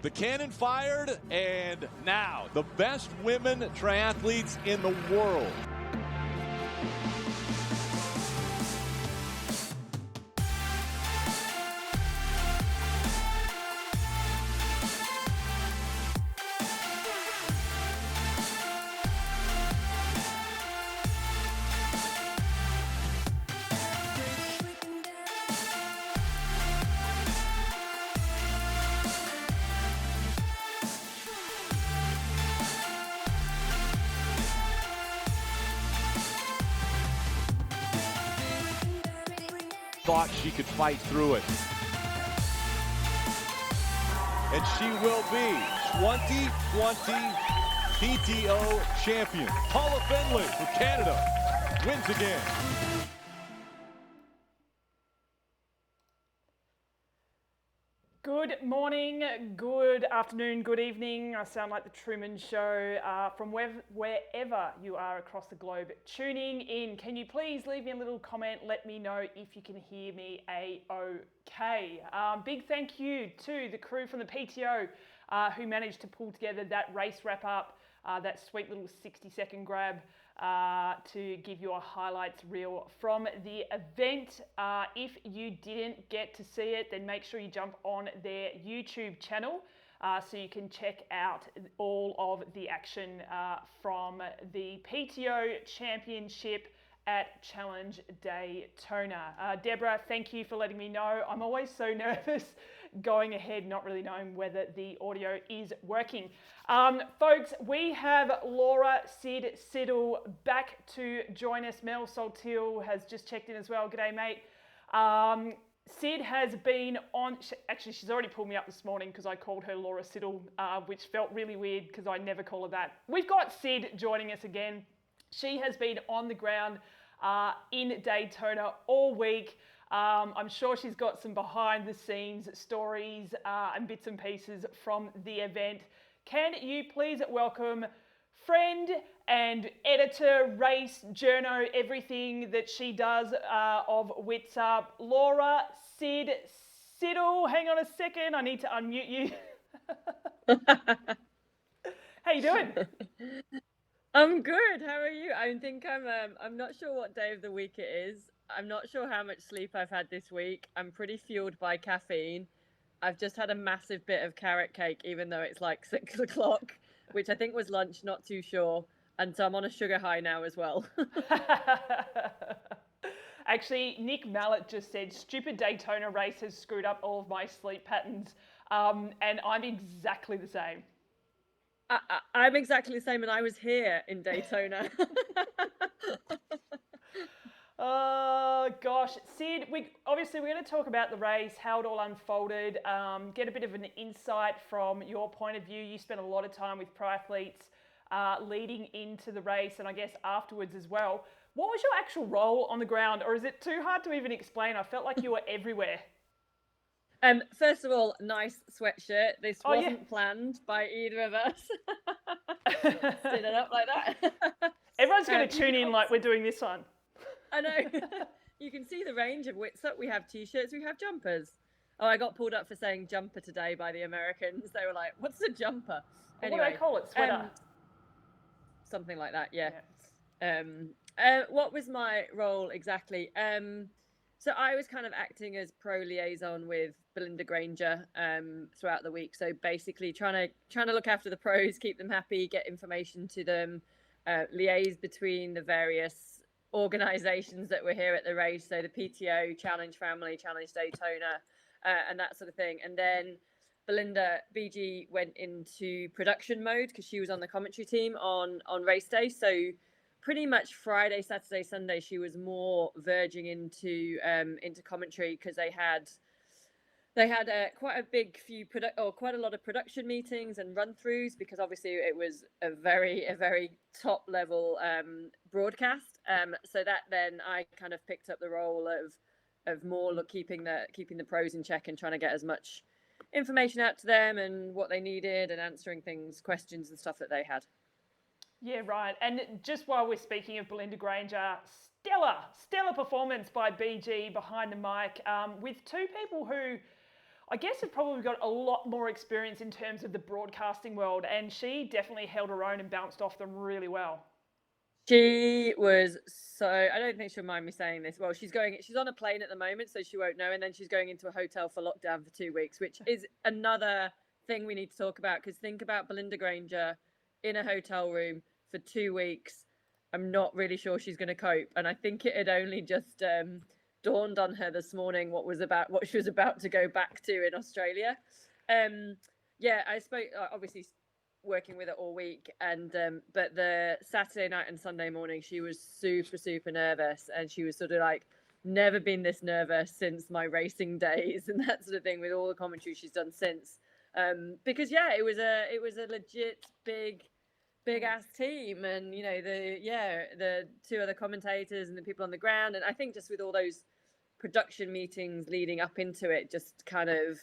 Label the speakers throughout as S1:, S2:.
S1: The cannon fired, and now the best women triathletes in the world. Thought she could fight through it. And she will be 2020 PTO champion. Paula Findlay for Canada wins again.
S2: Good morning, good afternoon, good evening. I sound like the Truman Show from wherever you are across the globe tuning in. Can you please leave me a little comment? Let me know if you can hear me a-okay. Big thank you to the crew from the PTO who managed to pull together that race wrap up, that sweet little 60-second grab to give you a highlights reel from the event. If you didn't get to see it, then make sure you jump on their YouTube channel so you can check out all of the action from the PTO Championship at Challenge Daytona. Deborah, thank you for letting me know. I'm always so nervous going ahead, not really knowing whether the audio is working. Folks, we have Laura Siddall back to join us. Mel Saltil has just checked in as well. G'day, mate. Sid has been on, actually she's already pulled me up this morning because I called her Laura Siddall, which felt really weird because I never call her that. We've got Sid joining us again. She has been on the ground in Daytona all week. I'm sure she's got some behind the scenes stories and bits and pieces from the event. Can you please welcome friend and editor, race, journo, everything that she does of witsup, Laura Siddall. Hang on a second, I need to unmute you. How you doing?
S3: I'm good. How are you? I'm not sure what day of the week it is. I'm not sure how much sleep I've had this week. I'm pretty fueled by caffeine. I've just had a massive bit of carrot cake, even though it's like 6 o'clock, which I think was lunch, not too sure. And so I'm on a sugar high now as well.
S2: Actually, Nick Mallet just said, stupid Daytona race has screwed up all of my sleep patterns. And I'm exactly the same.
S3: I'm exactly the same, and I was here in Daytona.
S2: Oh gosh, Sid, we're going to talk about the race, how it all unfolded, get a bit of an insight from your point of view. You spent a lot of time with pro athletes leading into the race and I guess afterwards as well. What was your actual role on the ground, or is it too hard to even explain? I felt like you were everywhere.
S3: First of all, nice sweatshirt. This wasn't planned by either of us. Stood it up like that.
S2: Everyone's going to tune in like we're doing this one.
S3: I know. You can see the range of witsup. We have t-shirts, we have jumpers. Oh, I got pulled up for saying jumper today by the Americans. They were like, what's a jumper? Anyway,
S2: what do they call it? Sweater?
S3: Something like that, yeah. What was my role exactly? So I was kind of acting as pro liaison with Belinda Granger throughout the week. So basically trying to look after the pros, keep them happy, get information to them, liaise between the various organizations that were here at the race. So the PTO, Challenge Family, Challenge Daytona, and that sort of thing. And then Belinda BG went into production mode because she was on the commentary team on race day. So pretty much Friday, Saturday, Sunday, she was more verging into commentary because they had quite a big few quite a lot of production meetings and run throughs because obviously it was a very top level broadcast. So that then I kind of picked up the role of more keeping the pros in check and trying to get as much information out to them and what they needed and answering questions and stuff that they had.
S2: Yeah, right. And just while we're speaking of Belinda Granger, stellar performance by BG behind the mic with two people who I guess have probably got a lot more experience in terms of the broadcasting world, and she definitely held her own and bounced off them really well.
S3: She was so, I don't think she'll mind me saying this. Well, she's on a plane at the moment, so she won't know. And then she's going into a hotel for lockdown for 2 weeks, which is another thing we need to talk about. Because think about Belinda Granger in a hotel room for 2 weeks. I'm not really sure she's going to cope. And I think it had only just dawned on her this morning what she was about to go back to in Australia. Yeah, I spoke, obviously, working with her all week, and but the Saturday night and Sunday morning she was super nervous, and she was sort of like, never been this nervous since my racing days and that sort of thing, with all the commentary she's done since, because it was a legit big ass team, and the two other commentators and the people on the ground, and I think just with all those production meetings leading up into it, just kind of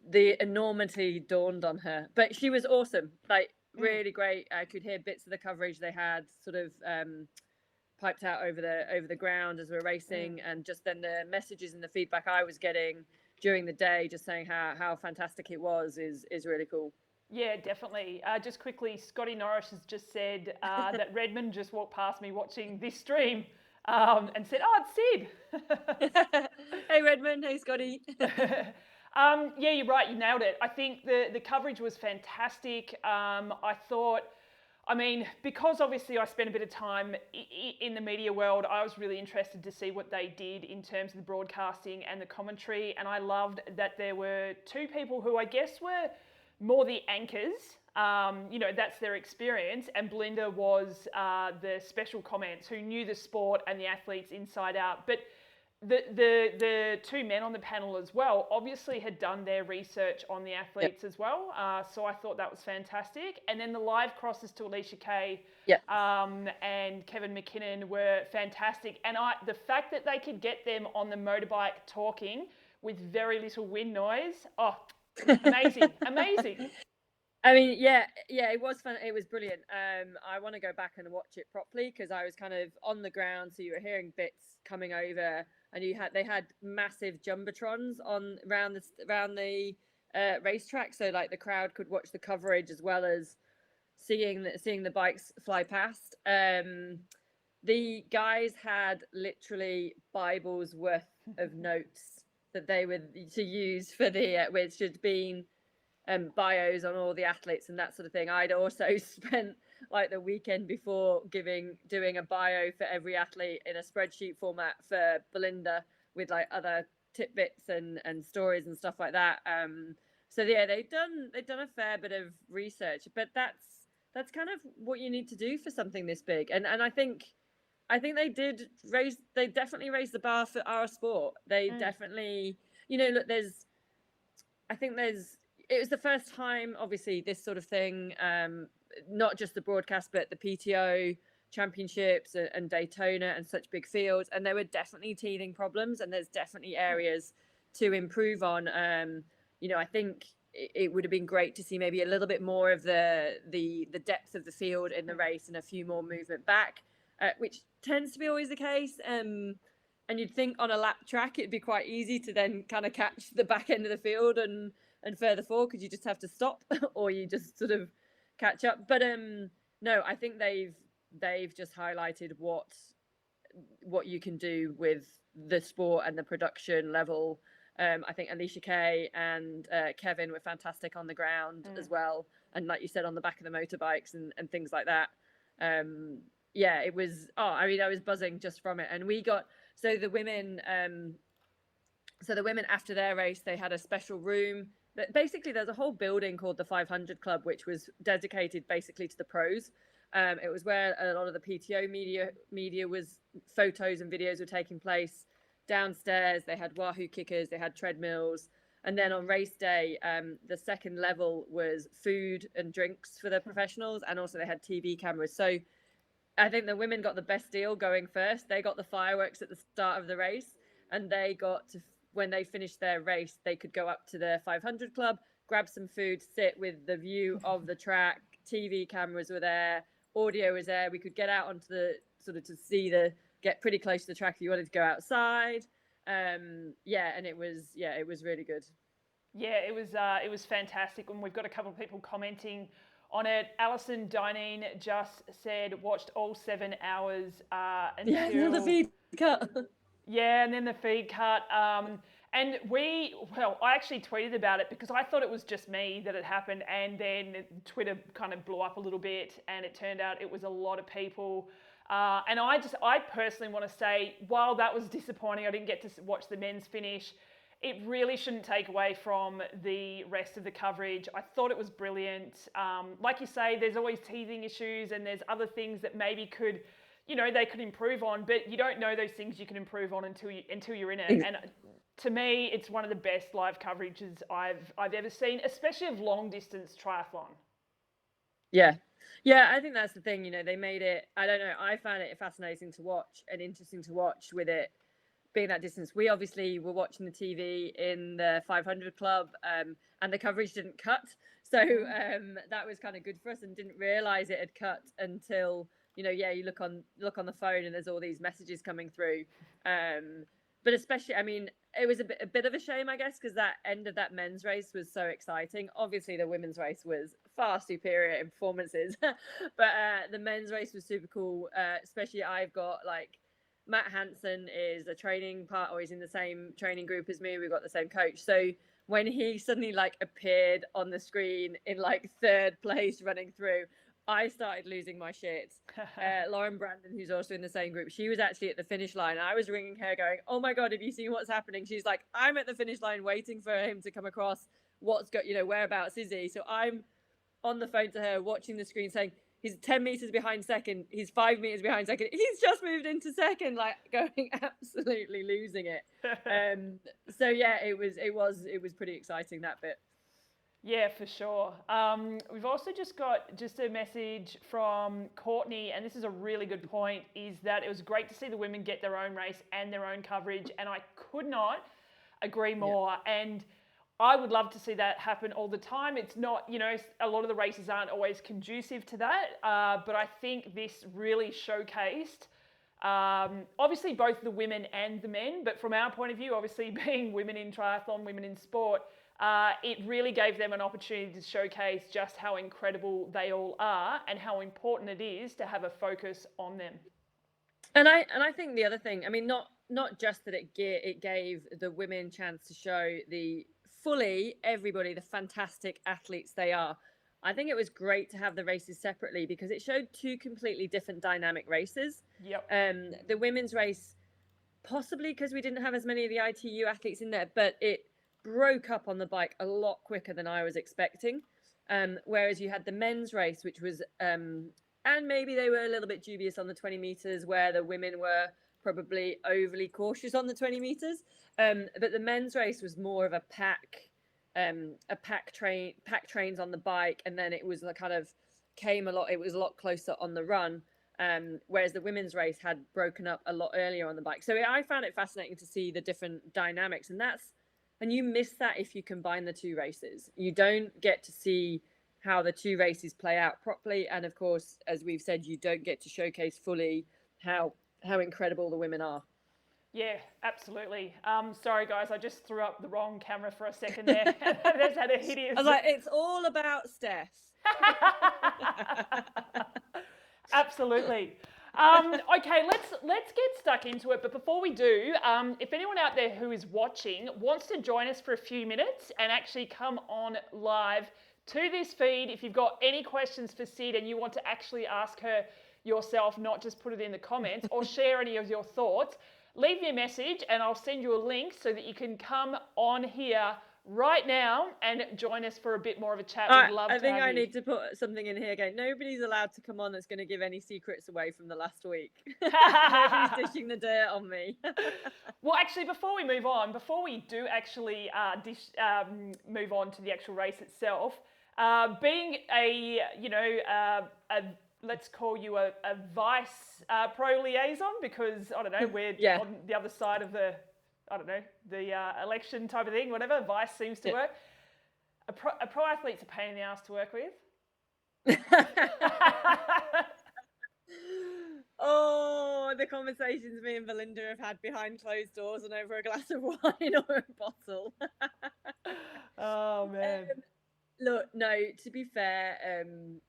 S3: the enormity dawned on her. But she was awesome, like really great. I could hear bits of the coverage they had sort of piped out over the ground as we were racing, and just then the messages and the feedback I was getting during the day, just saying how fantastic it was, is really cool.
S2: Yeah, definitely. Just quickly, Scotty Norris has just said that Redmond just walked past me watching this stream and said, "Oh, it's Sid."
S3: Hey Redmond, hey Scotty.
S2: Yeah, you're right. You nailed it. I think the coverage was fantastic. I thought, because obviously I spent a bit of time in the media world, I was really interested to see what they did in terms of the broadcasting and the commentary. And I loved that there were two people who I guess were more the anchors. That's their experience. And Belinda was the special comments who knew the sport and the athletes inside out. But the two men on the panel as well obviously had done their research on the athletes as well. So I thought that was fantastic. And then the live crosses to Alicia Kay and Kevin McKinnon were fantastic. And the fact that they could get them on the motorbike talking with very little wind noise, amazing.
S3: I mean, yeah, it was fun. It was brilliant. I want to go back and watch it properly, because I was kind of on the ground, so you were hearing bits coming over, and they had massive jumbotrons around the racetrack, so like the crowd could watch the coverage as well as seeing the bikes fly past. The guys had literally Bibles worth of notes that they were to use for which had been bios on all the athletes and that sort of thing. I'd also spent like the weekend before doing a bio for every athlete in a spreadsheet format for Belinda, with like other tidbits and stories and stuff like that. So yeah, they've done a fair bit of research, but that's kind of what you need to do for something this big. And I think they definitely raised the bar for our sport. They definitely, look, it was the first time, obviously, this sort of thing, not just the broadcast, but the PTO championships and Daytona and such big fields. And there were definitely teething problems, and there's definitely areas to improve on. I think it would have been great to see maybe a little bit more of the depth of the field in the race and a few more movement back, which tends to be always the case. And you'd think on a lap track, it'd be quite easy to then kind of catch the back end of the field and further forward, because you just have to stop or you just sort of catch up. But no, I think they've just highlighted what you can do with the sport and the production level. I think Alicia Kay and Kevin were fantastic on the ground as well, and like you said, on the back of the motorbikes and things like that. It was I was buzzing just from it. And we got the women after their race, they had a special room. Basically, there's a whole building called the 500 Club, which was dedicated basically to the pros. It was where a lot of the PTO media was, photos and videos were taking place. Downstairs, they had Wahoo kickers, they had treadmills. And then on race day, the second level was food and drinks for the professionals. And also they had TV cameras. So I think the women got the best deal going first. They got the fireworks at the start of the race, and they got to, when they finished their race, they could go up to the 500 Club, grab some food, sit with the view of the track. TV cameras were there, audio was there. We could get out onto the to get pretty close to the track if you wanted to go outside. Yeah, and it was really good.
S2: Yeah, it was fantastic, and we've got a couple of people commenting on it. Alison Dineen just said watched all 7 hours until
S3: the feed cut.
S2: Yeah, and then the feed cut. And I actually tweeted about it because I thought it was just me that it happened, and then Twitter kind of blew up a little bit, and it turned out it was a lot of people. And I personally want to say, while that was disappointing, I didn't get to watch the men's finish. It really shouldn't take away from the rest of the coverage. I thought it was brilliant. Like you say, there's always teething issues, and there's other things that maybe could, they could improve on, but you don't know those things you can improve on until you're in it. And to me, it's one of the best live coverages I've ever seen, especially of long distance triathlon.
S3: Yeah. Yeah, I think that's the thing, they made it, I don't know, I found it fascinating to watch and interesting to watch with it being that distance. We obviously were watching the TV in the 500 club, and the coverage didn't cut. So that was kind of good for us, and didn't realize it had cut until, you look on the phone and there's all these messages coming through. But especially, I mean, it was a bit of a shame, I guess, because that end of that men's race was so exciting. Obviously, the women's race was far superior in performances, but the men's race was super cool. Especially, I've got Matt Hansen is a training part, or he's in the same training group as me. We've got the same coach. So when he suddenly appeared on the screen in third place running through, I started losing my shit. Lauren Brandon, who's also in the same group, she was actually at the finish line. I was ringing her going, oh my God, have you seen what's happening? She's like, I'm at the finish line waiting for him to come across. Whereabouts is he? So I'm on the phone to her, watching the screen, saying, he's 10 meters behind second. He's 5 meters behind second. He's just moved into second, going absolutely losing it. So yeah, it was pretty exciting, that bit.
S2: Yeah, for sure. We've also just got a message from Courtney, and this is a really good point, is that it was great to see the women get their own race and their own coverage, and I could not agree more. Yeah. And I would love to see that happen all the time. It's not, a lot of the races aren't always conducive to that, but I think this really showcased obviously both the women and the men, but from our point of view, obviously being women in triathlon, women in sport, it really gave them an opportunity to showcase just how incredible they all are and how important it is to have a focus on them.
S3: And I think the other thing, I mean, not just that it gave the women chance to show everybody the fantastic athletes they are. I think it was great to have the races separately because it showed two completely different dynamic races.
S2: Yep.
S3: The women's race, possibly because we didn't have as many of the ITU athletes in there, but it broke up on the bike a lot quicker than I was expecting. Whereas you had the men's race, which was, and maybe they were a little bit dubious on the 20 meters, where the women were probably overly cautious on the 20 meters. But the men's race was more of a pack trains on the bike, and then it was it was a lot closer on the run. Whereas the women's race had broken up a lot earlier on the bike. So I found it fascinating to see the different dynamics, and you miss that if you combine the two races. You don't get to see how the two races play out properly. And of course, as we've said, you don't get to showcase fully how incredible the women are.
S2: Yeah, absolutely. Sorry, guys, I just threw up the wrong camera for a second there. That's had a hideous...
S3: I was like, it's all about Steph.
S2: Absolutely. Okay, let's get stuck into it. But before we do, if anyone out there who is watching wants to join us for a few minutes and actually come on live to this feed, if you've got any questions for Sid and you want to actually ask her yourself, not just put it in the comments, or share any of your thoughts, leave me a message and I'll send you a link so that you can come on here right now and join us for a bit more of a chat. We'd love to have you.
S3: I think I need to put something in here again. Nobody's allowed to come on that's going to give any secrets away from the last week. Nobody's dishing the dirt on me.
S2: Well, actually, before we do actually move on to the actual race itself, being a let's call you a vice pro liaison, because I don't know, we're on the other side of the election type of thing, whatever. Vice seems to work. A pro athlete's a pain in the ass to work with.
S3: Oh, the conversations me and Belinda have had behind closed doors and over a glass of wine or a bottle.
S2: Oh man.
S3: Look, no, to be fair,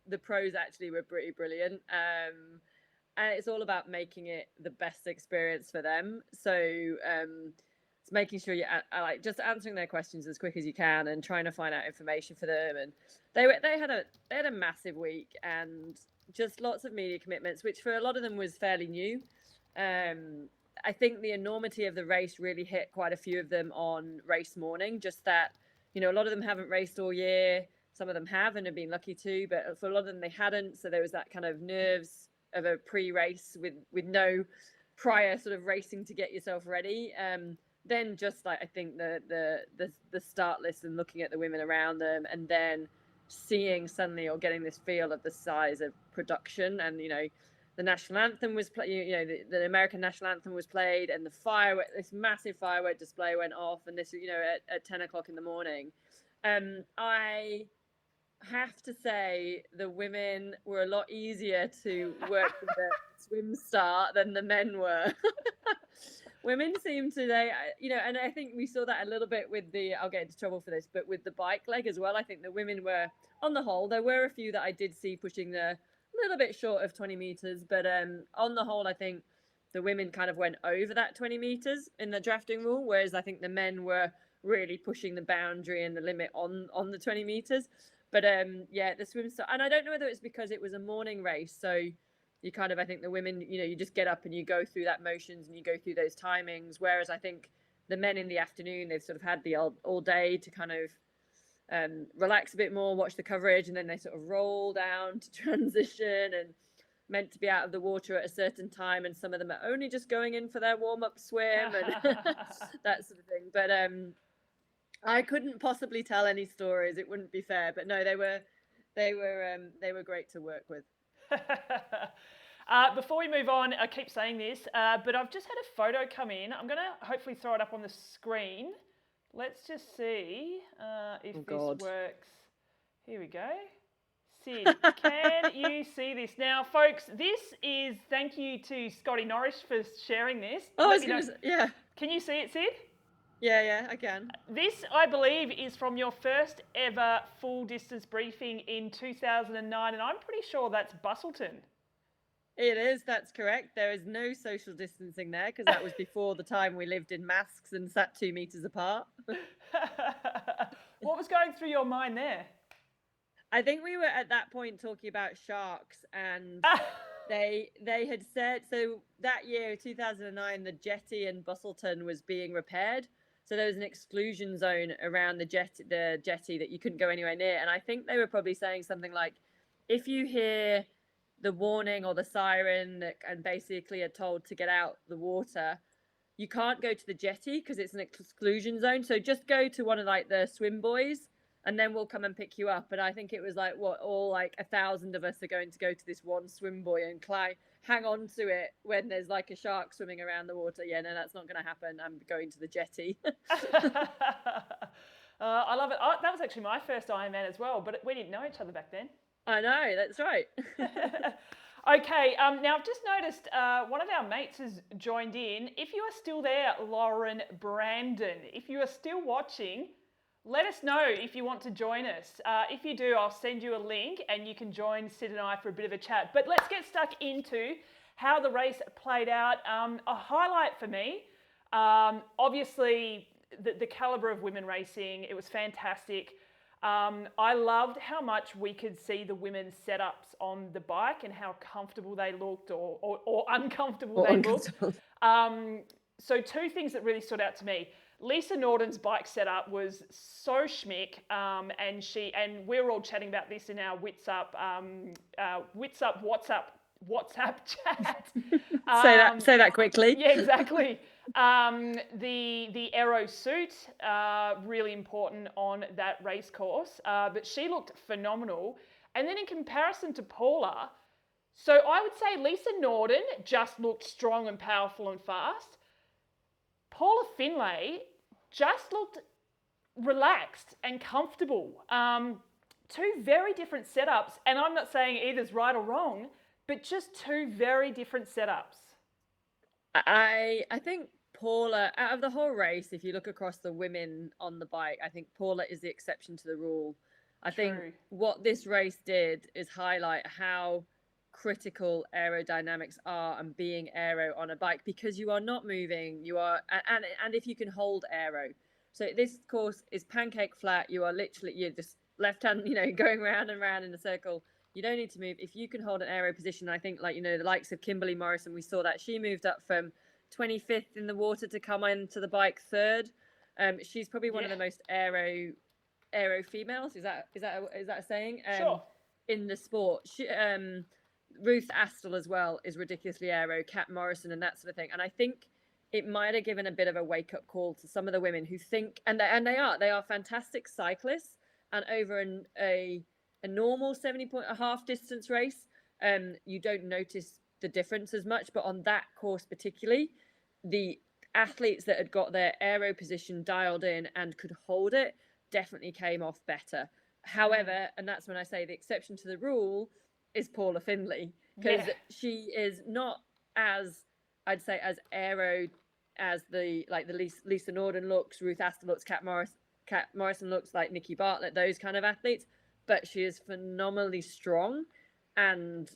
S3: the pros actually were pretty brilliant. And it's all about making it the best experience for them. So it's making sure you like just answering their questions as quick as you can and trying to find out information for them. And they had a massive week and just lots of media commitments, which for a lot of them was fairly new. I think the enormity of the race really hit quite a few of them on race morning. Just that, a lot of them haven't raced all year. Some of them have and have been lucky to, but for a lot of them they hadn't. So there was that kind of nerves of a pre-race with no prior sort of racing to get yourself ready. Then just like I think the start list and looking at the women around them, and then seeing suddenly or getting this feel of the size of production, and the national anthem was the American national anthem was played, and this massive firework display went off, and this at 10 o'clock in the morning. I have to say the women were a lot easier to work with the swim start than the men were. Women seem to, and I think we saw that a little bit with I'll get into trouble for this, but with the bike leg as well. I think the women were, on the whole, there were a few that I did see pushing the little bit short of 20 meters, but on the whole, I think the women kind of went over that 20 meters in the drafting rule, whereas I think the men were really pushing the boundary and the limit on the 20 meters. But the swim start, and I don't know whether it's because it was a morning race, so you kind of, I think the women, you just get up and you go through that motions and you go through those timings, whereas I think the men in the afternoon, they've sort of had the all day to kind of relax a bit more, watch the coverage, and then they sort of roll down to transition and meant to be out of the water at a certain time, and some of them are only just going in for their warm-up swim and that sort of thing. But I couldn't possibly tell any stories. It wouldn't be fair. But no, they were great to work with.
S2: Before we move on, I keep saying this, but I've just had a photo come in. I'm going to hopefully throw it up on the screen. Let's just see if this works. Here we go. Sid, can you see this? Now, folks, this is, thank you to Scotty Norris for sharing this.
S3: Oh, yeah.
S2: Can you see it, Sid?
S3: Yeah, I can.
S2: This, I believe, is from your first ever full distance briefing in 2009, and I'm pretty sure that's Bustleton.
S3: It is, that's correct. There is no social distancing there because that was before the time we lived in masks and sat 2 meters apart.
S2: What was going through your mind there?
S3: I think we were at that point talking about sharks, and they had said, so that year, 2009, the jetty in Bustleton was being repaired. So there was an exclusion zone around the jetty that you couldn't go anywhere near. And I think they were probably saying something like, if you hear the warning or the siren and basically are told to get out the water, you can't go to the jetty because it's an exclusion zone. So just go to one of like the swim buoys and then we'll come and pick you up. And I think it was like, all like 1,000 of us are going to go to this one swim buoy and hang on to it when there's like a shark swimming around the water. Yeah, no, that's not going to happen. I'm going to the jetty.
S2: I love it. That was actually my first Ironman as well, but we didn't know each other back then.
S3: I know, that's right.
S2: Okay, now I've just noticed one of our mates has joined in. If you are still there, Lauren Brandon, if you are still watching, let us know if you want to join us. If you do, I'll send you a link and you can join Sid and I for a bit of a chat. But let's get stuck into how the race played out. A highlight for me, obviously the calibre of women racing, it was fantastic. I loved how much we could see the women's setups on the bike and how comfortable they looked or uncomfortable they looked. So two things that really stood out to me. Lisa Norden's bike setup was so schmick, and we were all chatting about this in our WhatsApp chat.
S3: Say that quickly.
S2: Yeah, exactly. The aero suit, really important on that race course, but she looked phenomenal. And then in comparison to Paula, so I would say Lisa Norden just looked strong and powerful and fast. Paula Findlay just looked relaxed and comfortable. Two very different setups, and I'm not saying either's right or wrong, but just two very different setups.
S3: I think Paula, out of the whole race, if you look across the women on the bike, I think Paula is the exception to the rule. I think what this race did is highlight how critical aerodynamics are and being aero on a bike, because you are not moving, you are, and if you can hold aero. So this course is pancake flat. You are literally, you're just left hand, going round and round in a circle. You don't need to move. If you can hold an aero position, I think the likes of Kimberly Morrison, we saw that she moved up from 25th in the water to come into the bike third. She's probably one of the most aero females. Is that a saying?
S2: Sure.
S3: In the sport, Ruth Astle as well is ridiculously aero. Kat Morrison and that sort of thing. And I think it might have given a bit of a wake up call to some of the women who think, and they are fantastic cyclists. And over a normal 70.5 half distance race, you don't notice the difference as much. But on that course particularly, the athletes that had got their aero position dialed in and could hold it definitely came off better. However, and that's when I say the exception to the rule is Paula Findlay, because she is not as, I'd say, as aero as the Lisa Norden looks, Ruth Astle looks, Kat Morrison looks, like Nikki Bartlett, those kind of athletes, but she is phenomenally strong and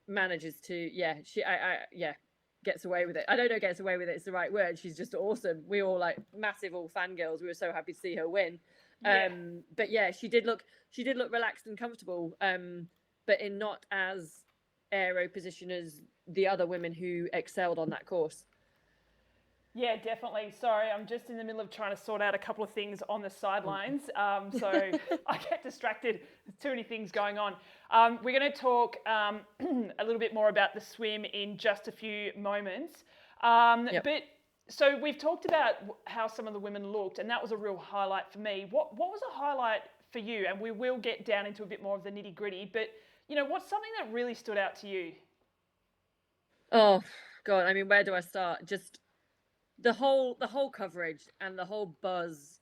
S3: manages to gets away with it. I don't know, gets away with it, it's the right word. She's just awesome. We all massive all fangirls. We were so happy to see her win. But yeah, she did look relaxed and comfortable, but in not as aero position as the other women who excelled on that course.
S2: Yeah, definitely. Sorry, I'm just in the middle of trying to sort out a couple of things on the sidelines. So I get distracted. There's too many things going on. We're going to talk a little bit more about the swim in just a few moments. But so we've talked about how some of the women looked, and that was a real highlight for me. What was a highlight for you? And we will get down into a bit more of the nitty gritty, but what's something that really stood out to you?
S3: Oh God, I mean, where do I start? Just the whole coverage and the whole buzz,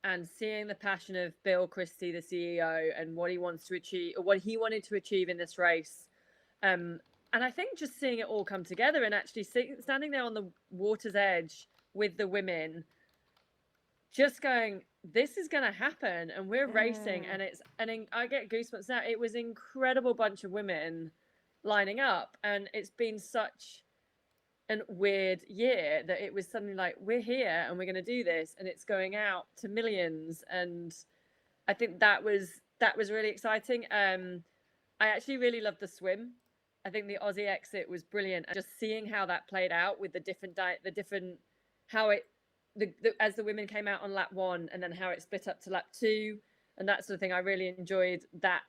S3: and seeing the passion of Bill Christie, the CEO, and what he wants to achieve, or what he wanted to achieve in this race. And I think just seeing it all come together, and actually standing there on the water's edge with the women, just going, this is going to happen, and we're racing, and I get goosebumps now. It was an incredible bunch of women lining up, and it's been such a weird year that it was suddenly like, we're here and we're going to do this, and it's going out to millions. And I think that was really exciting. I actually really loved the swim. I think the Aussie exit was brilliant, and just seeing how that played out with as the women came out on lap 1, and then how it split up to lap 2 and that sort of thing. I really enjoyed that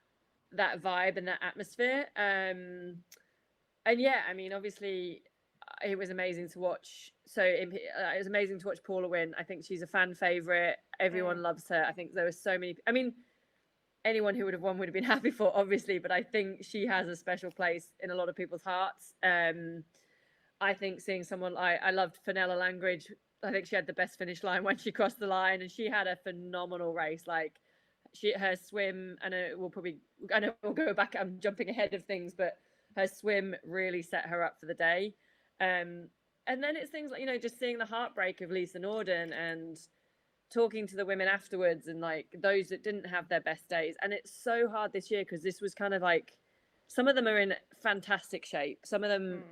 S3: vibe and that atmosphere. And yeah, I mean, obviously it was amazing to watch. So it was amazing to watch Paula win. I think she's a fan favorite. Everyone loves her. I think there were so many, I mean, anyone who would have won would have been happy for, obviously, but I think she has a special place in a lot of people's hearts. I think seeing someone, I loved Fenella Langridge. I think she had the best finish line when she crossed the line, and she had a phenomenal race. Like her swim, I know we'll go back, I'm jumping ahead of things, but her swim really set her up for the day. And then it's things like, just seeing the heartbreak of Lisa Norden and talking to the women afterwards, and like those that didn't have their best days. And it's so hard this year, because this was kind of like, some of them are in fantastic shape. Some of them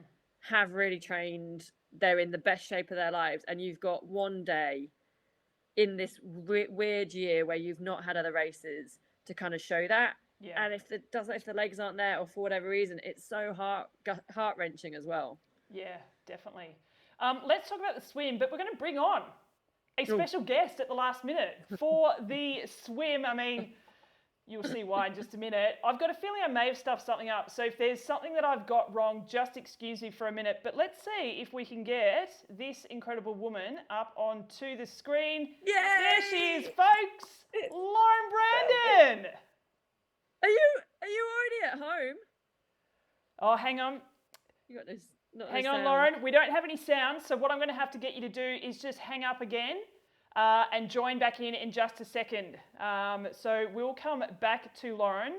S3: have really trained. They're in the best shape of their lives. And you've got one day in this weird year where you've not had other races to kind of show that. Yeah. And if the legs aren't there, or for whatever reason, it's so heart-wrenching as well.
S2: Yeah, definitely. Let's talk about the swim, but we're going to bring on a special guest at the last minute for the swim. I mean, you'll see why in just a minute. I've got a feeling I may have stuffed something up, so if there's something that I've got wrong, just excuse me for a minute. But let's see if we can get this incredible woman up onto the screen. Yay! There she is, folks! Lauren Brandon!
S3: Are you already at home?
S2: Oh, hang on.
S3: You got this.
S2: Hang on, Lauren. We don't have any sound, so what I'm going to have to get you to do is just hang up again and join back in just a second. So we'll come back to Lauren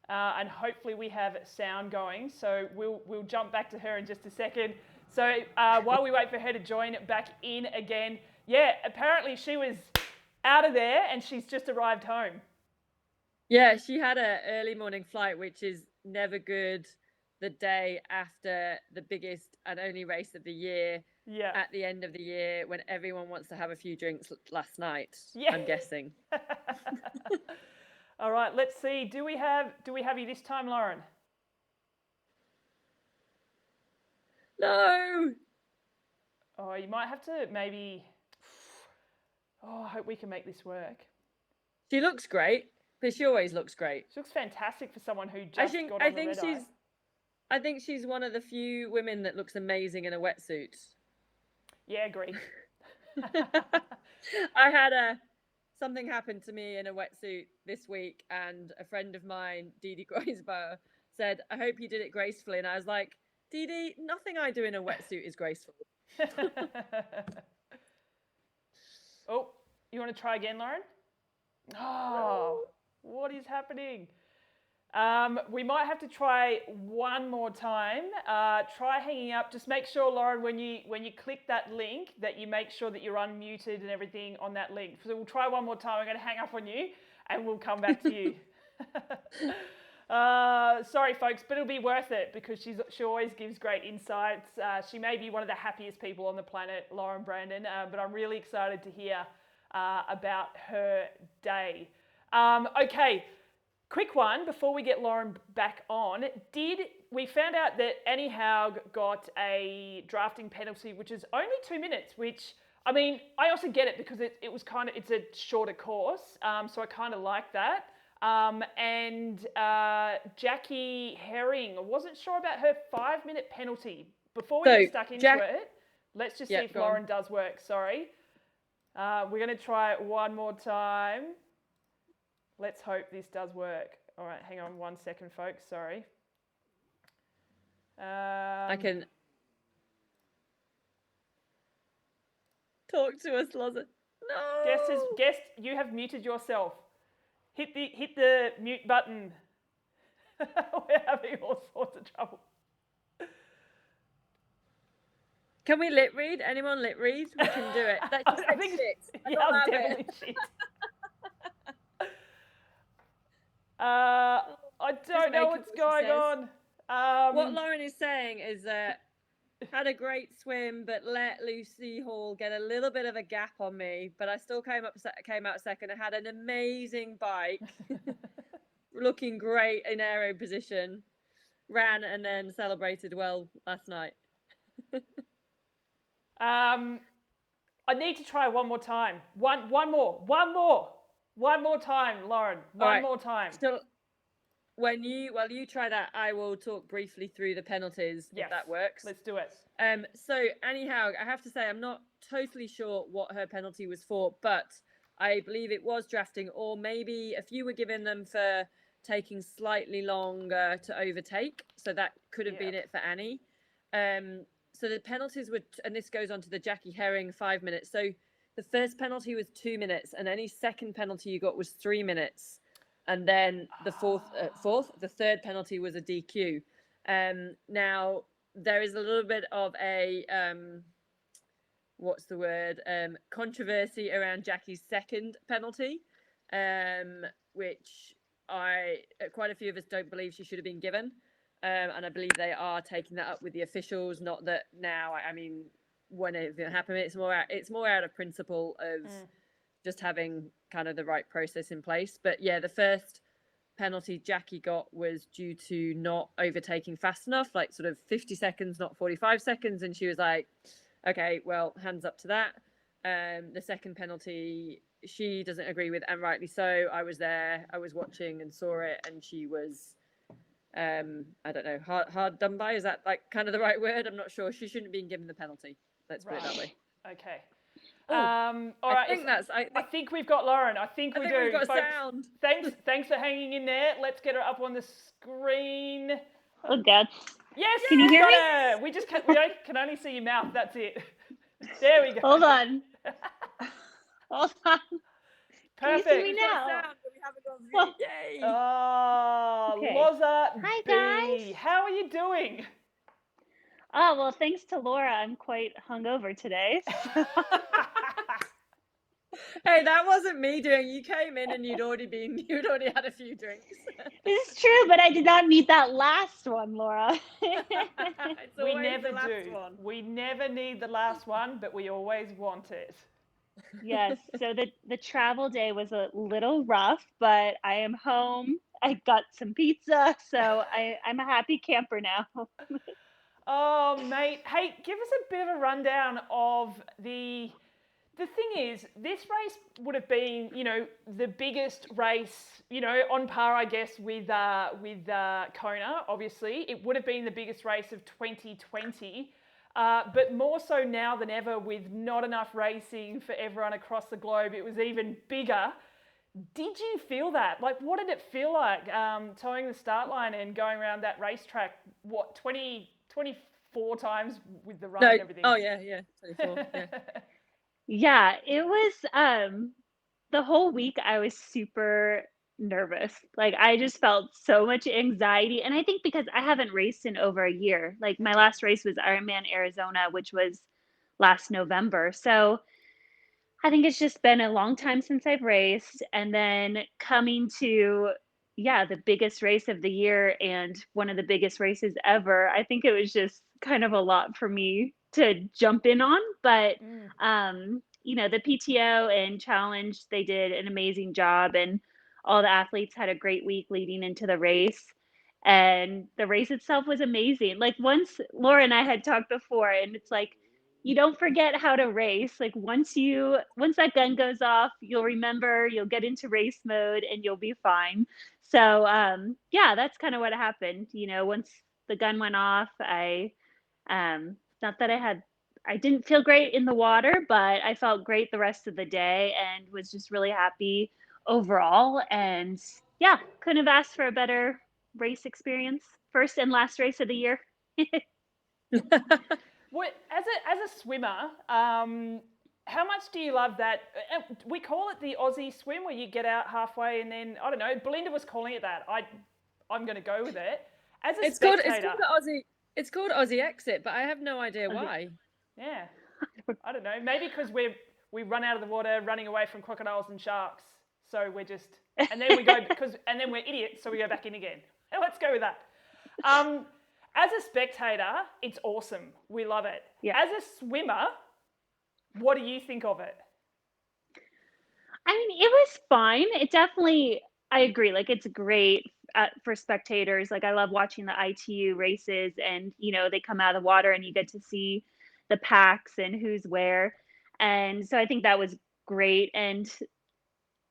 S2: and hopefully we have sound going. So we'll jump back to her in just a second. So while we wait for her to join back in again, yeah, apparently she was out of there and she's just arrived home.
S3: Yeah, she had an early morning flight, which is never good the day after the biggest and only race of the year.
S2: Yeah.
S3: At the end of the year, when everyone wants to have a few drinks last night,
S2: yeah.
S3: I'm guessing.
S2: All right, let's see. Do we have you this time, Lauren?
S3: No.
S2: Oh, you might have to maybe. Oh, I hope we can make this work.
S3: She looks great, but she always looks great.
S2: She looks fantastic for someone who just got on the red eye.
S3: I think she's one of the few women that looks amazing in a wetsuit.
S2: Yeah, agree.
S3: I had something happened to me in a wetsuit this week, and a friend of mine, Dee Dee Groisbauer, said, "I hope you did it gracefully." And I was like, Dee Dee, nothing I do in a wetsuit is graceful.
S2: Oh, you want to try again, Lauren? Oh, what is happening? We might have to try one more time. Try hanging up. Just make sure, Lauren, when you click that link, that you make sure that you're unmuted and everything on that link. So we'll try one more time. I'm going to hang up on you, and we'll come back to you. Sorry, folks, but it'll be worth it because she always gives great insights. She may be one of the happiest people on the planet, Lauren Brandon, but I'm really excited to hear about her day. Okay. Quick one before we get Lauren back on. We found out that Annie Haug got a drafting penalty, which is only 2 minutes, which, I mean, I also get it because it's a shorter course. So I kind of like that. And Jackie Herring, I wasn't sure about her 5-minute penalty. Before we get stuck into it, let's just see if Lauren does work. Sorry. We're going to try it one more time. Let's hope this does work. All right, hang on 1 second, folks. Sorry.
S3: I can talk to us, Loza. No.
S2: Guest, you have muted yourself. Hit the mute button. We're having all sorts of trouble.
S3: Can we lip read? Anyone lip read? We can do it. That's just like shit.
S2: Yeah, definitely shit. I don't know what's going on.
S3: What Lauren is saying is that had a great swim, but let Lucy Hall get a little bit of a gap on me. But I still came out second. I had an amazing bike, looking great in aero position. Ran and then celebrated well last night.
S2: I need to try one more time. One more time, Lauren. One more time.
S3: So while you try that, I will talk briefly through the penalties, if that works.
S2: Let's do it.
S3: So Annie Haug, I have to say I'm not totally sure what her penalty was for, but I believe it was drafting, or maybe a few were given them for taking slightly longer to overtake. So that could have been it for Annie. So the penalties were, and this goes on to the Jackie Herring 5 minutes. So the first penalty was 2 minutes, and any second penalty you got was 3 minutes. And then the the third penalty was a DQ. Now, there is a little bit of a, controversy around Jackie's second penalty, which quite a few of us don't believe she should have been given. And I believe they are taking that up with the officials. Not that now, I mean, when it happened, it's more out of principle of just having kind of the right process in place. But yeah, the first penalty Jackie got was due to not overtaking fast enough, like sort of 50 seconds, not 45 seconds. And she was like, okay, well, hands up to that. The second penalty, she doesn't agree with, and rightly so. I was there, I was watching and saw it, and she was, I don't know, hard done by. Is that like kind of the right word? I'm not sure. She shouldn't have been given the penalty. Let's put it that way.
S2: Okay.
S3: All right.
S2: I think we've got Lauren. I think we do.
S3: We've got
S2: folks,
S3: sound.
S2: Thanks for hanging in there. Let's get her up on the screen.
S4: Oh God.
S2: Yes.
S4: Can you hear me?
S2: Her. We can only see your mouth. That's it. There we go.
S4: Hold on. Hold on.
S2: Perfect.
S4: Can you see me now?
S3: We haven't got Yay.
S2: Oh,
S4: Okay.
S2: doing?
S4: Oh, well, thanks to Laura, I'm quite hungover today.
S3: Hey, that wasn't me doing. You came in and you'd already had a few drinks.
S4: This is true, but I did not need that last one, Laura.
S3: It's
S2: We
S3: always
S2: never
S3: the last
S2: do.
S3: one.
S2: We never need the last one, but we always want it.
S4: Yes, so the travel day was a little rough, but I am home. I got some pizza, so I'm a happy camper now.
S2: Oh, mate. Hey, give us a bit of a rundown of the thing is, this race would have been, the biggest race, on par, I guess, with Kona. Obviously, it would have been the biggest race of 2020, but more so now than ever, with not enough racing for everyone across the globe. It was even bigger. Did you feel that? Like, what did it feel like towing the start line and going around that racetrack? What 24 times with the run and everything?
S3: Oh yeah, 24. Yeah.
S4: Yeah, it was the whole week I was super nervous. Like I just felt so much anxiety. And I think because I haven't raced in over a year. Like my last race was Ironman Arizona, which was last November. So I think it's just been a long time since I've raced. And then coming to, yeah, the biggest race of the year and one of the biggest races ever, I think it was just kind of a lot for me to jump in on. But, the PTO and challenge, they did an amazing job. And all the athletes had a great week leading into the race. And the race itself was amazing. Like once Laura and I had talked before, and it's like, you don't forget how to race. Like once that gun goes off, you'll remember, you'll get into race mode and you'll be fine. So yeah, that's kind of what happened. Once the gun went off, not that I didn't feel great in the water, but I felt great the rest of the day and was just really happy overall. And yeah, couldn't have asked for a better race experience. First and last race of the year.
S2: What, as a swimmer, how much do you love that? We call it the Aussie swim, where you get out halfway and then, I don't know, Belinda was calling it that. I'm going to go with it. As a spectator,
S3: It's called Aussie exit, but I have no idea why.
S2: Yeah, I don't know. Maybe because we run out of the water running away from crocodiles and sharks, so we're just, and then we go and then we're idiots, so we go back in again. Let's go with that. As a spectator, it's awesome. We love it.
S4: Yeah.
S2: As a swimmer, what do you think of it?
S4: I mean, it was fine. It definitely, I agree. Like, it's great for spectators. Like, I love watching the ITU races, and they come out of the water, and you get to see the packs and who's where. And so I think that was great. And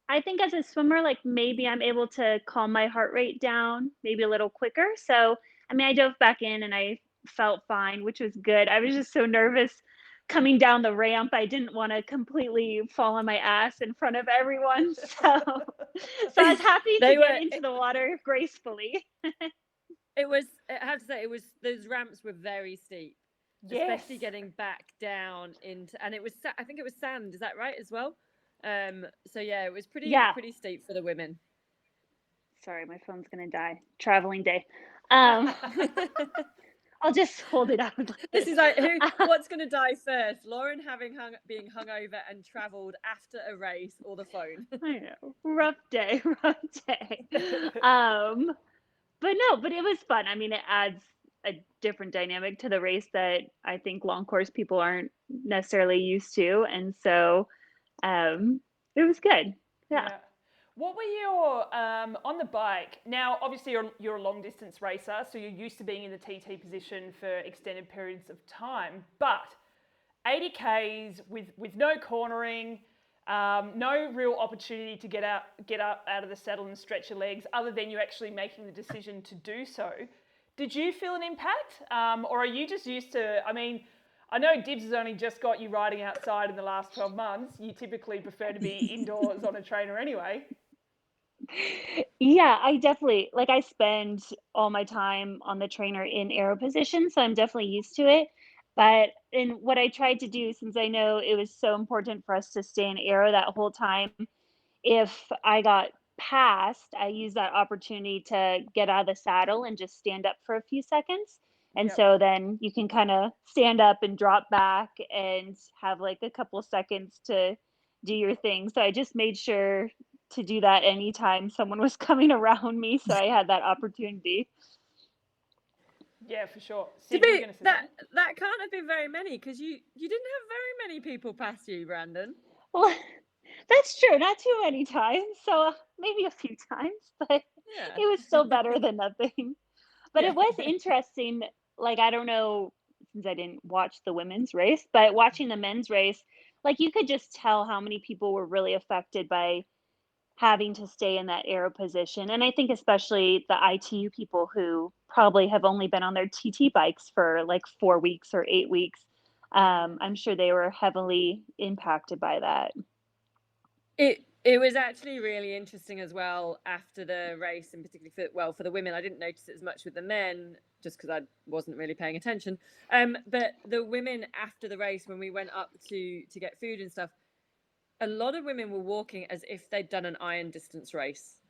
S4: I think as a swimmer, like maybe I'm able to calm my heart rate down maybe a little quicker. So, I mean, I dove back in and I felt fine, which was good. I was just so nervous coming down the ramp. I didn't want to completely fall on my ass in front of everyone. So I was happy to get into the water gracefully.
S3: I have to say, those ramps were very steep. Yes. Especially getting back down into, and I think it was sand. Is that right as well? So yeah, it was pretty steep for the women.
S4: Sorry, my phone's gonna die. Traveling day. I'll just hold it out.
S3: This is like what's gonna die first? Lauren being hungover and travelled after a race, or the phone?
S4: I know. Rough day. But it was fun. I mean, it adds a different dynamic to the race that I think long course people aren't necessarily used to. And so it was good. Yeah.
S2: What were your, on the bike, now obviously you're a long distance racer, so you're used to being in the TT position for extended periods of time, but 80Ks with no cornering, no real opportunity to get up out of the saddle and stretch your legs, other than you actually making the decision to do so. Did you feel an impact? Or are you just used to, I mean, I know Dibs has only just got you riding outside in the last 12 months. You typically prefer to be indoors on a trainer anyway.
S4: Yeah, I definitely, like I spend all my time on the trainer in aero position, so I'm definitely used to it. But in what I tried to do, since I know it was so important for us to stay in aero that whole time, if I got passed, I used that opportunity to get out of the saddle and just stand up for a few seconds. And
S2: Yep.
S4: so then you can kind of stand up and drop back and have like a couple seconds to do your thing. So I just made sure to do that anytime someone was coming around me. So I had that opportunity.
S2: Yeah, for sure.
S3: To
S2: Sid, you were
S3: be
S2: going to say
S3: that
S2: something?
S3: that can't have been very many because you didn't have very many people pass you, Brandon.
S4: Well, that's true. Not too many times. So maybe a few times, but it
S3: Yeah.
S4: was still better than nothing. But
S3: Yeah.
S4: it was interesting. Like, I don't know, since I didn't watch the women's race, but watching the men's race, like, you could just tell how many people were really affected by having to stay in that aero position. And I think especially the ITU people who probably have only been on their TT bikes for like 4 weeks or 8 weeks. I'm sure they were heavily impacted by that.
S3: It was actually really interesting as well after the race, and particularly for the women. I didn't notice it as much with the men just because I wasn't really paying attention. But the women after the race, when we went up to get food and stuff, a lot of women were walking as if they'd done an iron distance race.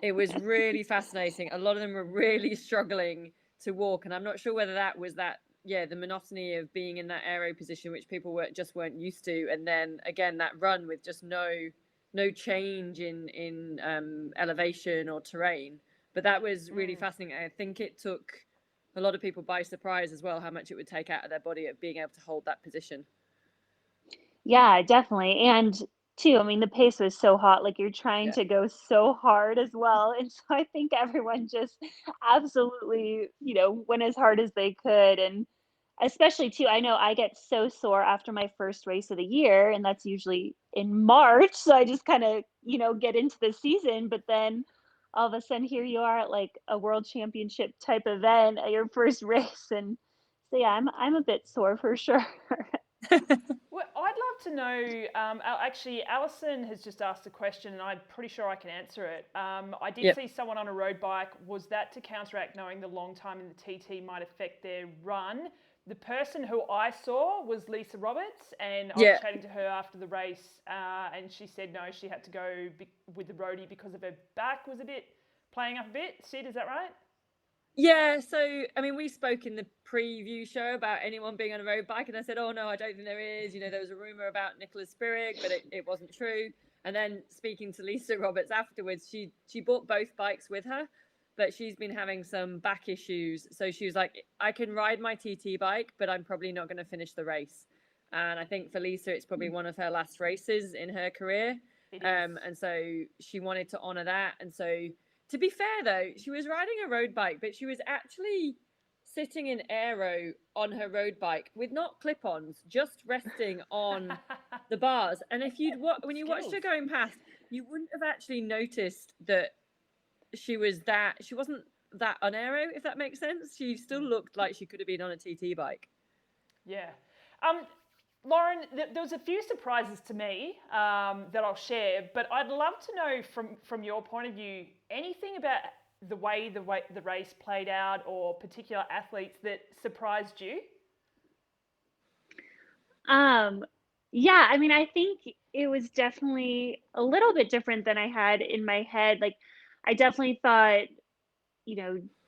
S3: It was really fascinating. A lot of them were really struggling to walk, and I'm not sure whether that was the monotony of being in that aero position, which people weren't used to, and then again that run with just no change in elevation or terrain. But that was really fascinating. I think it took a lot of people by surprise as well how much it would take out of their body at being able to hold that position.
S4: Yeah, definitely. And too, I mean, the pace was so hot, like you're trying
S3: Yeah.
S4: to go so hard as well. And so I think everyone just absolutely, went as hard as they could. And especially too, I know I get so sore after my first race of the year, and that's usually in March. So I just kind of, get into the season, but then all of a sudden here you are at like a world championship type event at your first race. And so yeah, I'm a bit sore for sure.
S2: Well, I'd love to know. Actually, Alison has just asked a question, and I'm pretty sure I can answer it. I did
S3: Yep.
S2: see someone on a road bike. Was that to counteract knowing the long time in the TT might affect their run? The person who I saw was Lisa Roberts, and I was chatting to her after the race, and she said no, she had to go with the roadie because of her back was playing up a bit. Sid, is that right?
S3: Yeah, so I mean, we spoke in the preview show about anyone being on a road bike, and I said, "Oh no, I don't think there is." There was a rumor about Nicholas Spirig, but it wasn't true. And then speaking to Lisa Roberts afterwards, she bought both bikes with her, but she's been having some back issues. So she was like, "I can ride my TT bike, but I'm probably not going to finish the race." And I think for Lisa, it's probably one of her last races in her career.
S2: It is.
S3: And so she wanted to honor that, and so. To be fair, though, she was riding a road bike, but she was actually sitting in aero on her road bike with not clip-ons, just resting on the bars. And if when you watched her going past, you wouldn't have actually noticed that she wasn't that on aero, if that makes sense. She still looked like she could have been on a TT bike.
S2: Yeah. Lauren, there was a few surprises to me that I'll share, but I'd love to know from your point of view anything about the way the race played out or particular athletes that surprised you.
S4: Yeah, I mean, I think it was definitely a little bit different than I had in my head. Like, I definitely thought,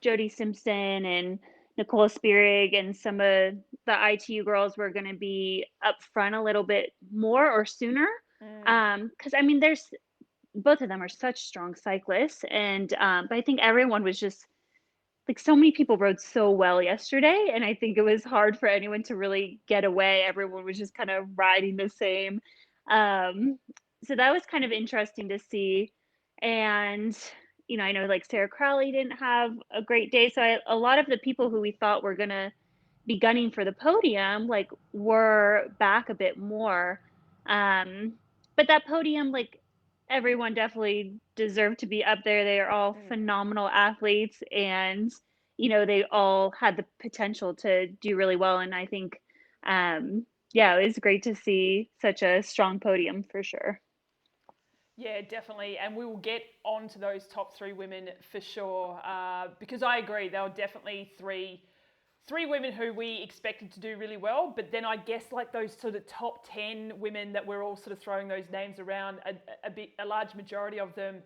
S4: Jody Simpson and Nicole Spirig and some of the ITU girls were going to be up front a little bit more or sooner. Because I mean, both of them are such strong cyclists, and but I think everyone was just like so many people rode so well yesterday, and I think it was hard for anyone to really get away. Everyone was just kind of riding the same. So that was kind of interesting to see. And I know like Sarah Crowley didn't have a great day, so a lot of the people who we thought were gonna be gunning for the podium like were back a bit more. But that podium, like everyone definitely deserved to be up there. They are all phenomenal athletes, and they all had the potential to do really well. And I think yeah, it was great to see such a strong podium for sure.
S2: Yeah, definitely. And we will get on to those top three women for sure, because I agree, they were definitely three women who we expected to do really well. But then I guess like those sort of top 10 women that we're all sort of throwing those names around, a large majority of them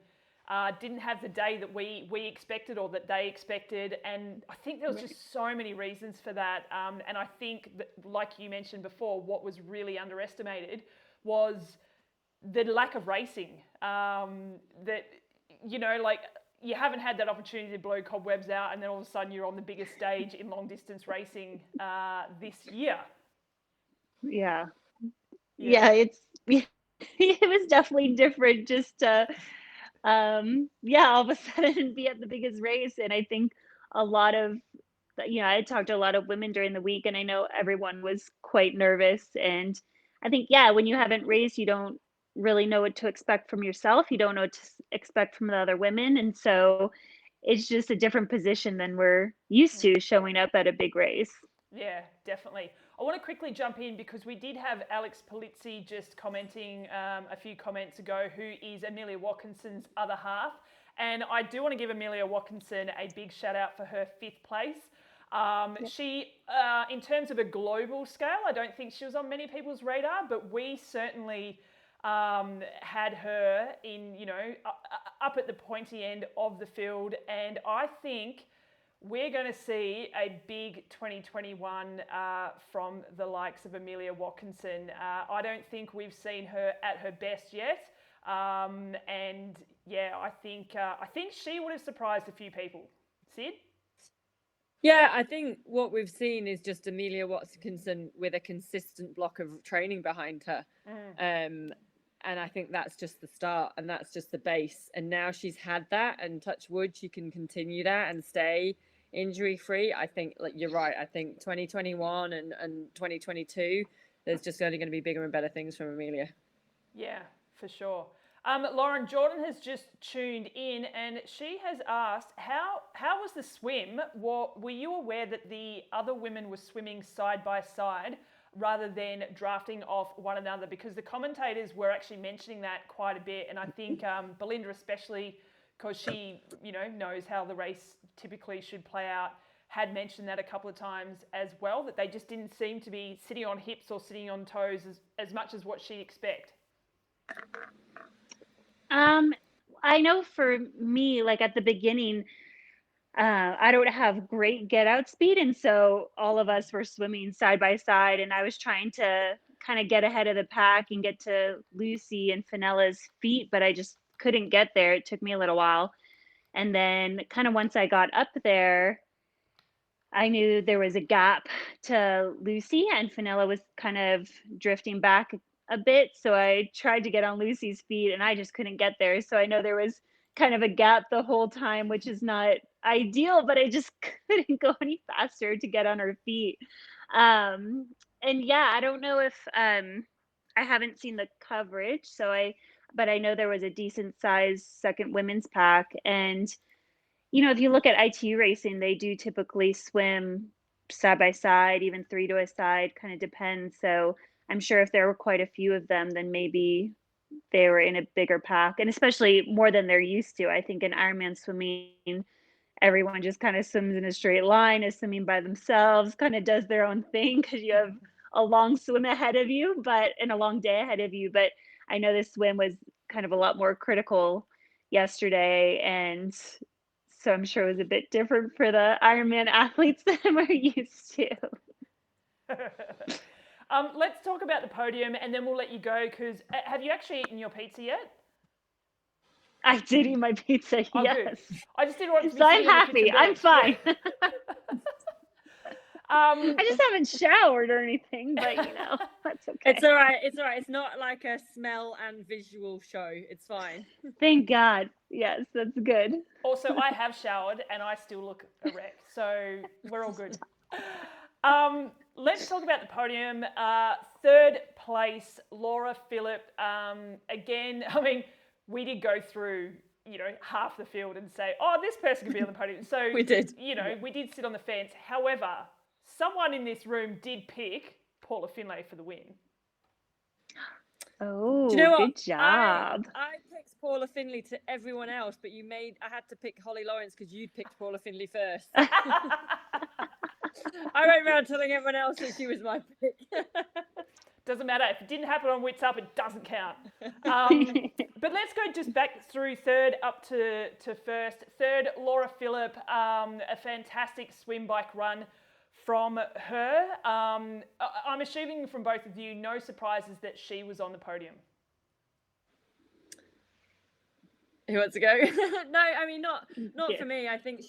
S2: didn't have the day that we expected or that they expected. And I think there was just so many reasons for that. And I think that, like you mentioned before, what was really underestimated was the lack of racing. That, you know, like, you haven't had that opportunity to blow cobwebs out, and then all of a sudden you're on the biggest stage in long distance racing this year.
S4: Yeah, it's it was definitely different just to all of a sudden be at the biggest race. And I think a lot of, I talked to a lot of women during the week, and I know everyone was quite nervous. And I think, when you haven't raced, you don't really know what to expect from yourself. You don't know what to expect from the other women. And so it's just a different position than we're used to showing up at a big race.
S2: Yeah, definitely. I want to quickly jump in because we did have Alex Polizzi just commenting a few comments ago, who is Amelia Watkinson's other half. And I do want to give Amelia Watkinson a big shout out for her 5th place. She, in terms of a global scale, I don't think she was on many people's radar, but we certainly had her in, up at the pointy end of the field. And I think we're going to see a big 2021 from the likes of Amelia Watkinson. I don't think we've seen her at her best yet. And yeah, I think she would have surprised a few people. Sid?
S3: Yeah, I think what we've seen is just Amelia Watkinson with a consistent block of training behind her. And I think that's just the start, and that's just the base. And now she's had that, and touch wood, she can continue that and stay injury free. I think, like, you're right. I think 2021 and 2022, there's just only going to be bigger and better things from Amelia.
S2: Yeah, for sure. Lauren, Jordan has just tuned in, and she has asked, how was the swim? Were you aware that the other women were swimming side by side rather than drafting off one another? Because the commentators were actually mentioning that quite a bit, and I think Belinda especially, because she knows how the race typically should play out, had mentioned that a couple of times as well, that they just didn't seem to be sitting on hips or sitting on toes as much as what she'd expect.
S4: I know for me, like at the beginning, I don't have great get out speed. And so all of us were swimming side by side, and I was trying to kind of get ahead of the pack and get to Lucy and Fenella's feet, but I just couldn't get there. It took me a little while. And then kind of once I got up there, I knew there was a gap to Lucy, and Fenella was kind of drifting back a bit. So I tried to get on Lucy's feet, and I just couldn't get there. So I know there was kind of a gap the whole time, which is not ideal, but I just couldn't go any faster to get on her feet. And yeah, I don't know if I haven't seen the coverage, but I know there was a decent sized second women's pack. And if you look at ITU racing, they do typically swim side by side, even 3 to a side, kind of depends. So I'm sure if there were quite a few of them, then maybe they were in a bigger pack, and especially more than they're used to. I think in Ironman swimming, everyone just kind of swims in a straight line, is swimming by themselves, kind of does their own thing because you have a long swim ahead of you, and a long day ahead of you. But I know this swim was kind of a lot more critical yesterday, and so I'm sure it was a bit different for the Ironman athletes than we're used to.
S2: Let's talk about the podium, and then we'll let you go, because have you actually eaten your pizza yet?
S4: I did eat my pizza,
S2: oh,
S4: yes.
S2: Good. I just didn't want to be
S4: so I'm happy. I'm fine.
S2: Yeah.
S4: I just haven't showered or anything, but that's okay.
S3: It's all right. It's all right. It's not like a smell and visual show. It's fine.
S4: Thank God. Yes, that's good.
S2: Also, I have showered and I still look erect, so we're all good. Let's talk about the podium. 3rd place, Laura Phillip. Again, I mean, we did go through, half the field and say, oh, this person could be on the podium. So
S3: we did.
S2: We did sit on the fence. However, someone in this room did pick Paula Findlay for the win.
S4: Oh,
S3: do you know
S4: good
S3: what?
S4: job.
S3: I picked Paula Findlay to everyone else, but I had to pick Holly Lawrence because you'd picked Paula Findlay first. I went around telling everyone else that she was my pick.
S2: Doesn't matter. If it didn't happen on witsup, it doesn't count. But let's go just back through third up to first. Third, Laura Phillip, a fantastic swim bike run from her. I'm assuming from both of you, no surprises that she was on the podium.
S3: Who wants to go? No, I mean, not for me. I think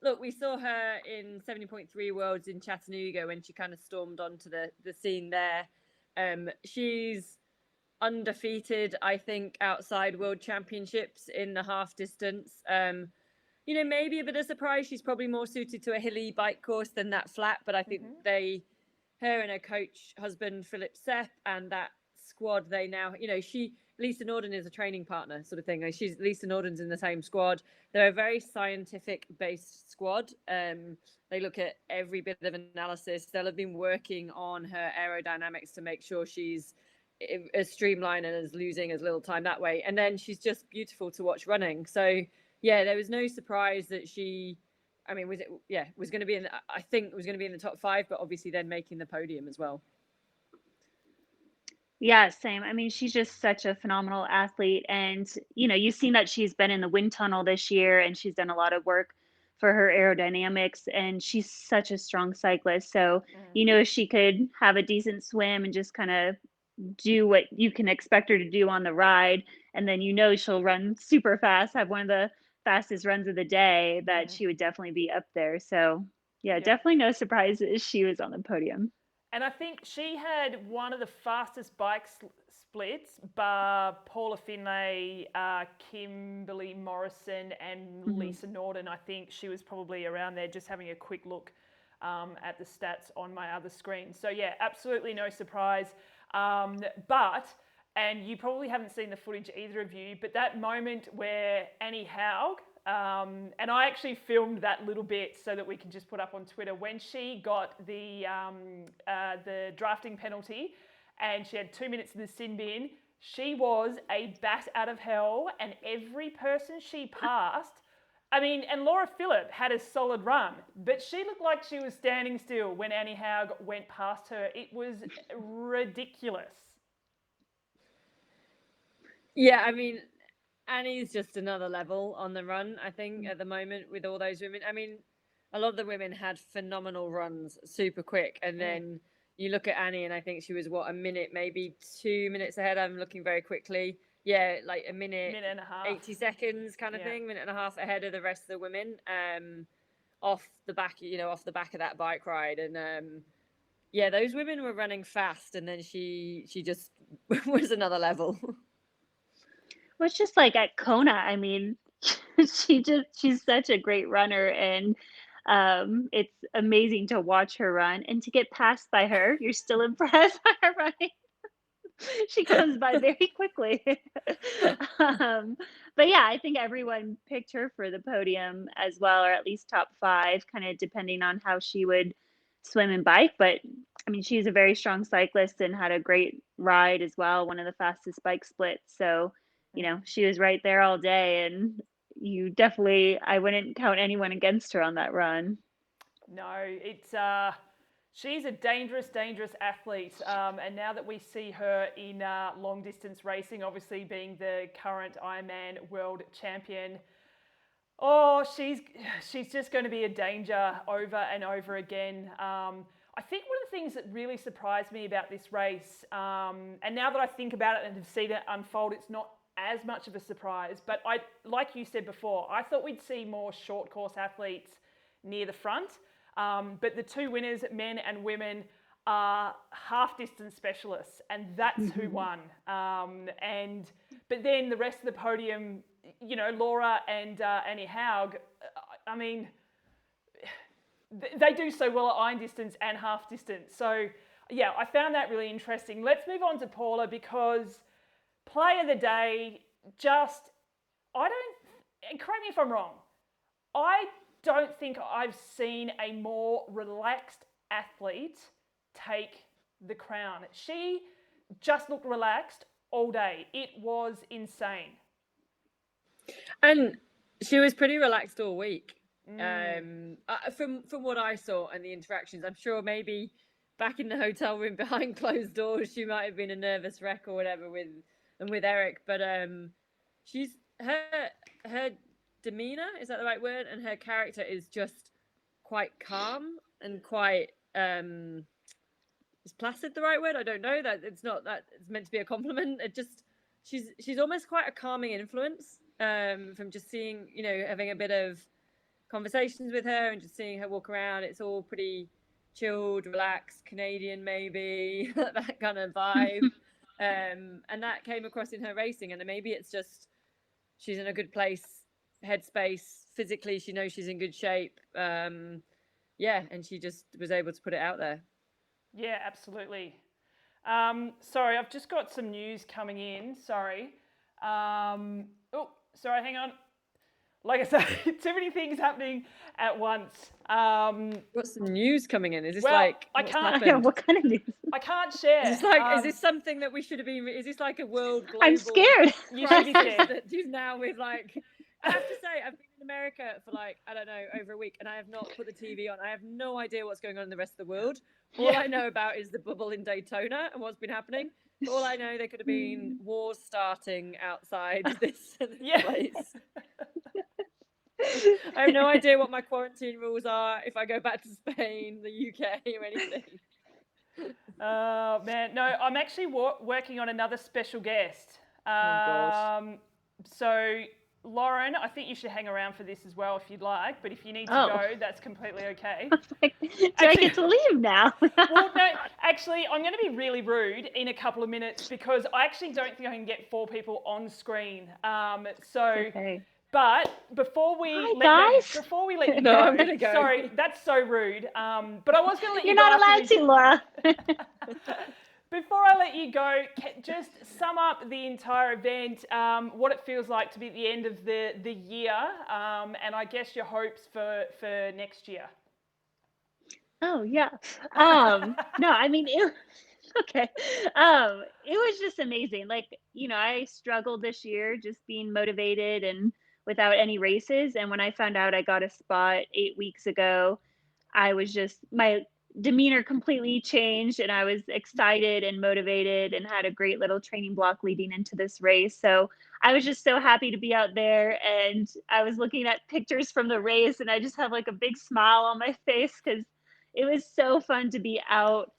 S3: look, we saw her in 70.3 Worlds in Chattanooga when she kind of stormed onto the scene there. She's undefeated, I think, outside World Championships in the half distance. Maybe a bit of surprise. She's probably more suited to a hilly bike course than that flat, but I think her and her coach husband, Philip Sepp, and that squad, they now, Lisa Norden is a training partner sort of thing. Lisa Norden's in the same squad. They're a very scientific based squad. They look at every bit of analysis. They'll have been working on her aerodynamics to make sure she's as streamlined and as losing as little time that way. And then she's just beautiful to watch running. So yeah, there was no surprise that was going to be in the top 5, but obviously then making the podium as well.
S4: Yeah, same. I mean, she's just such a phenomenal athlete. And, you've seen that she's been in the wind tunnel this year and she's done a lot of work for her aerodynamics. And she's such a strong cyclist. So, if she could have a decent swim and just kind of do what you can expect her to do on the ride, and then she'll run super fast, have one of the fastest runs of the day, that she would definitely be up there. So, yeah, definitely no surprises she was on the podium.
S2: And I think she had one of the fastest bike splits, bar Paula Findlay, Kimberly Morrison, and Lisa Norden. I think she was probably around there, just having a quick look at the stats on my other screen. So yeah, absolutely no surprise. And you probably haven't seen the footage, either of you, but that moment where Annie Haug, and I actually filmed that little bit so that we can just put up on Twitter, when she got the drafting penalty and she had 2 minutes in the sin bin, she was a bat out of hell, and every person she passed, and Laura Phillip had a solid run, but she looked like she was standing still when Annie Haug went past her. It was ridiculous.
S3: Yeah, Annie's just another level on the run, I think, at the moment with all those women. A lot of the women had phenomenal runs super quick. And then you look at Annie and I think she was, a minute, maybe 2 minutes ahead. I'm looking very quickly. Yeah, like a minute
S2: and a half.
S3: 80 seconds kind of thing, minute and a half ahead of the rest of the women off the back of that bike ride. And those women were running fast. And then she just was another level.
S4: Well, it's just like at Kona, she's such a great runner, and it's amazing to watch her run and to get passed by her. You're still impressed by her running. She comes by very quickly. But yeah, I think everyone picked her for the podium as well, or at least top 5, kind of depending on how she would swim and bike. But she's a very strong cyclist and had a great ride as well, one of the fastest bike splits. So she was right there all day, and I wouldn't count anyone against her on that run.
S2: No, it's she's a dangerous athlete. And now that we see her in long distance racing, obviously being the current Ironman world champion, she's just going to be a danger over and over again. I think one of the things that really surprised me about this race, and now that I think about it and have seen it unfold, it's not as much of a surprise, but like you said before, I thought we'd see more short course athletes near the front, but the 2 winners, men and women, are half distance specialists, and that's who won. But then the rest of the podium, Laura and Annie Haug, they do so well at iron distance and half distance. So yeah, I found that really interesting. Let's move on to Paula, because play of the day, correct me if I'm wrong, I don't think I've seen a more relaxed athlete take the crown. She just looked relaxed all day. It was insane.
S3: And she was pretty relaxed all week. From what I saw and the interactions, I'm sure maybe back in the hotel room behind closed doors, she might have been a nervous wreck or whatever with Eric, but she's her demeanor, is that the right word, and her character is just quite calm and quite is placid the right word? I don't know, that it's not that it's meant to be a compliment. It just she's almost quite a calming influence from just seeing, you know, having a bit of conversations with her and just seeing her walk around. It's all pretty chilled, relaxed, Canadian maybe, that kind of vibe. And that came across in her racing, and maybe it's just she's in a good place, headspace, physically she knows she's in good shape. And she just was able to put it out there.
S2: Yeah, absolutely. Sorry, I've just got some news coming in. Sorry. Sorry, hang on. Like I say, too many things happening at once.
S3: What's some news coming in? Is this
S2: I
S3: what's
S2: can't.
S3: happened?
S4: What kind of news?
S2: I can't share.
S3: Is this is this something that we should have been? Is this like a world global?
S4: I'm scared.
S2: You should be scared.
S3: That you've now with like. I have to say, I've been in America for I don't know, over a week, and I have not put the TV on. I have no idea what's going on in the rest of the world. All I know about is the bubble in Daytona and what's been happening. All I know, there could have been wars starting outside this place. I have no idea what my quarantine rules are if I go back to Spain, the UK, or anything.
S2: Oh, man. No, I'm actually working on another special guest. So, Lauren, I think you should hang around for this as well if you'd like, but if you need to go, that's completely okay.
S4: I get to leave now?
S2: Well, no, actually, I'm going to be really rude in a couple of minutes because I actually don't think I can get 4 people on screen.
S4: Okay.
S2: But before we let you go,
S3: I'm gonna go.
S2: Sorry, that's so rude. But I was going to let you
S4: You're
S2: go.
S4: not allowed to, Laura.
S2: Before I let you go, just sum up the entire event, what it feels like to be at the end of the year, and I guess your hopes for next year.
S4: Oh yeah. No, I mean, okay. It was just amazing. Like, you know, I struggled this year just being motivated and without any races. And when I found out I got a spot 8 weeks ago, I was just, my demeanor completely changed, and I was excited and motivated and had a great little training block leading into this race. So I was just so happy to be out there, and I was looking at pictures from the race and I just have like a big smile on my face because it was so fun to be out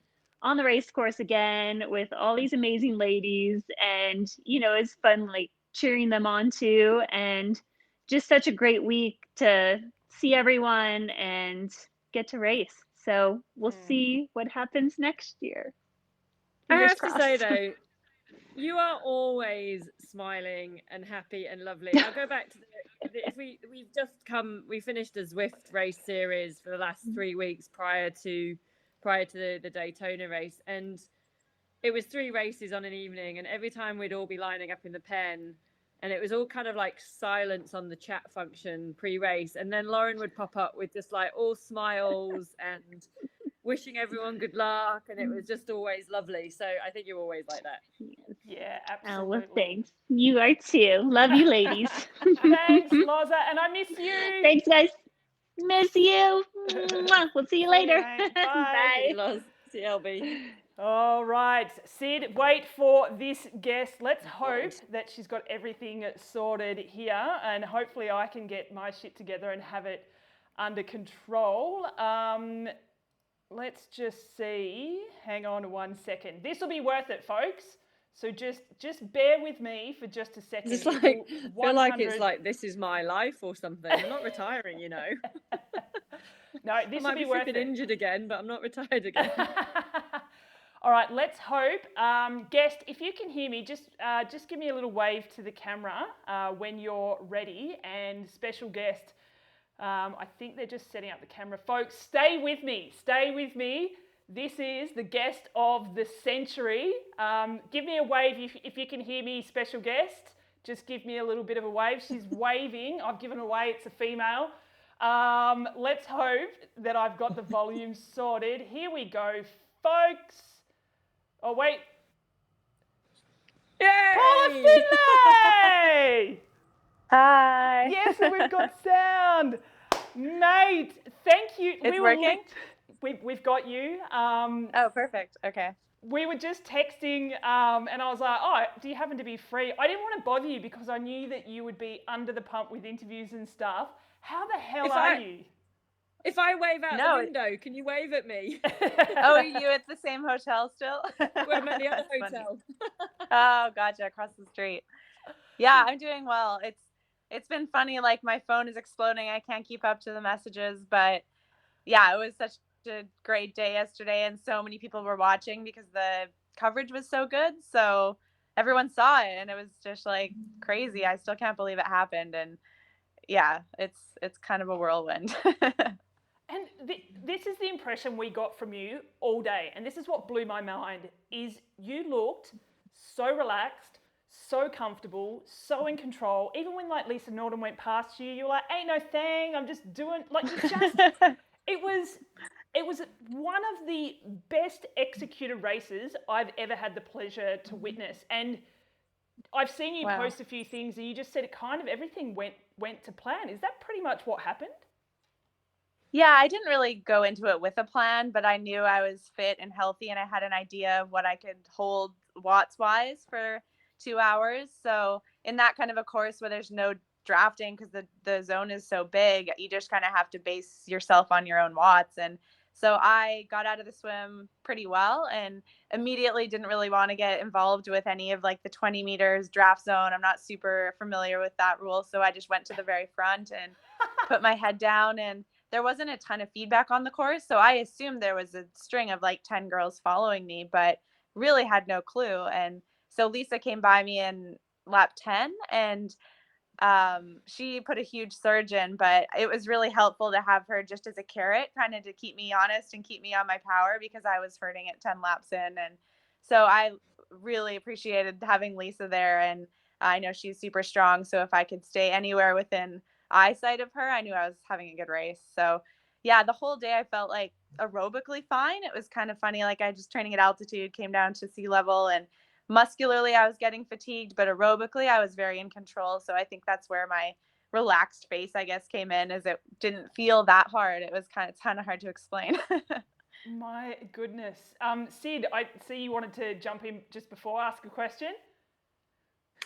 S4: on the race course again with all these amazing ladies, and you know, it's fun like cheering them on too, and just such a great week to see everyone and get to race. So we'll see what happens next year. Fingers
S3: crossed. To say though, you are always smiling and happy and lovely. I'll go back to we finished a Zwift race series for the last 3 weeks prior to the Daytona race, and it was 3 races on an evening, and every time we'd all be lining up in the pen, and it was all kind of like silence on the chat function pre-race, and then Lauren would pop up with just like all smiles and wishing everyone good luck, and it was just always lovely. So I think you're always like that.
S2: Yeah, absolutely.
S4: Oh, well, thanks. You are too. Love you, ladies.
S2: Thanks, Loza, and I miss you.
S4: Thanks, guys. Miss you. We'll see you later.
S2: Bye.
S4: Bye.
S3: Loz, CLB.
S2: All right, Sid, wait for this guest. Let's hope that she's got everything sorted here, and hopefully I can get my shit together and have it under control. Let's just see. Hang on 1 second. This will be worth it, folks. So just bear with me for just a second.
S3: It's like, I feel like it's like this is my life or something. I'm not retiring, you know.
S2: No, this will be worth it.
S3: Injured again, but I'm not retired again.
S2: All right, let's hope. Guest, if you can hear me, just give me a little wave to the camera when you're ready. And special guest, I think they're just setting up the camera. Folks, stay with me. Stay with me. This is the guest of the century. Give me a wave if you can hear me, special guest. Just give me a little bit of a wave. She's waving. I've given away it's a female. Let's hope that I've got the volume sorted. Here we go, folks. Oh, wait.
S3: Yay!
S2: Paula Findlay!
S5: Hi.
S2: Yes, and we've got sound. Mate, thank you.
S5: It's working?
S2: We've got you.
S5: Oh, perfect. Okay.
S2: We were just texting, and I was like, "Oh, do you happen to be free?" I didn't want to bother you because I knew that you would be under the pump with interviews and stuff. How the hell are you?
S3: If I wave out
S5: No.
S3: the window, can you wave at me?
S5: Oh, are you at the same hotel still?
S3: Well, I'm at the other
S5: That's
S3: hotel.
S5: Oh, gotcha. Across the street. Yeah, I'm doing well. It's been funny. Like my phone is exploding. I can't keep up to the messages, but yeah, it was such a great day yesterday, and so many people were watching because the coverage was so good. So everyone saw it, and it was just like crazy. I still can't believe it happened, and yeah, it's kind of a whirlwind.
S2: And this is the impression we got from you all day, and this is what blew my mind, is you looked so relaxed, so comfortable, so in control. Even when like Lisa Norton went past you, you were like, ain't no thing, I'm just doing, like you just, it was one of the best executed races I've ever had the pleasure to witness. And I've seen you
S5: Wow.
S2: post a few things and you just said it kind of everything went to plan. Is that pretty much what happened?
S5: Yeah, I didn't really go into it with a plan, but I knew I was fit and healthy and I had an idea of what I could hold watts wise for 2 hours. So in that kind of a course where there's no drafting because the zone is so big, you just kind of have to base yourself on your own watts. And so I got out of the swim pretty well and immediately didn't really want to get involved with any of like the 20 meters draft zone. I'm not super familiar with that rule. So I just went to the very front and put my head down, and there wasn't a ton of feedback on the course. So I assumed there was a string of like 10 girls following me, but really had no clue. And so Lisa came by me in lap 10 and she put a huge surge in, but it was really helpful to have her just as a carrot, kind of to keep me honest and keep me on my power because I was hurting at 10 laps in. And so I really appreciated having Lisa there. And I know she's super strong. So if I could stay anywhere within eyesight of her, I knew I was having a good race. So yeah, the whole day I felt like aerobically fine. It was kind of funny. Like I just training at altitude, came down to sea level, and muscularly I was getting fatigued, but aerobically I was very in control. So I think that's where my relaxed face, I guess, came in, is it didn't feel that hard. It was kind of hard to explain.
S2: My goodness. Sid, I see you wanted to jump in just before, ask a question.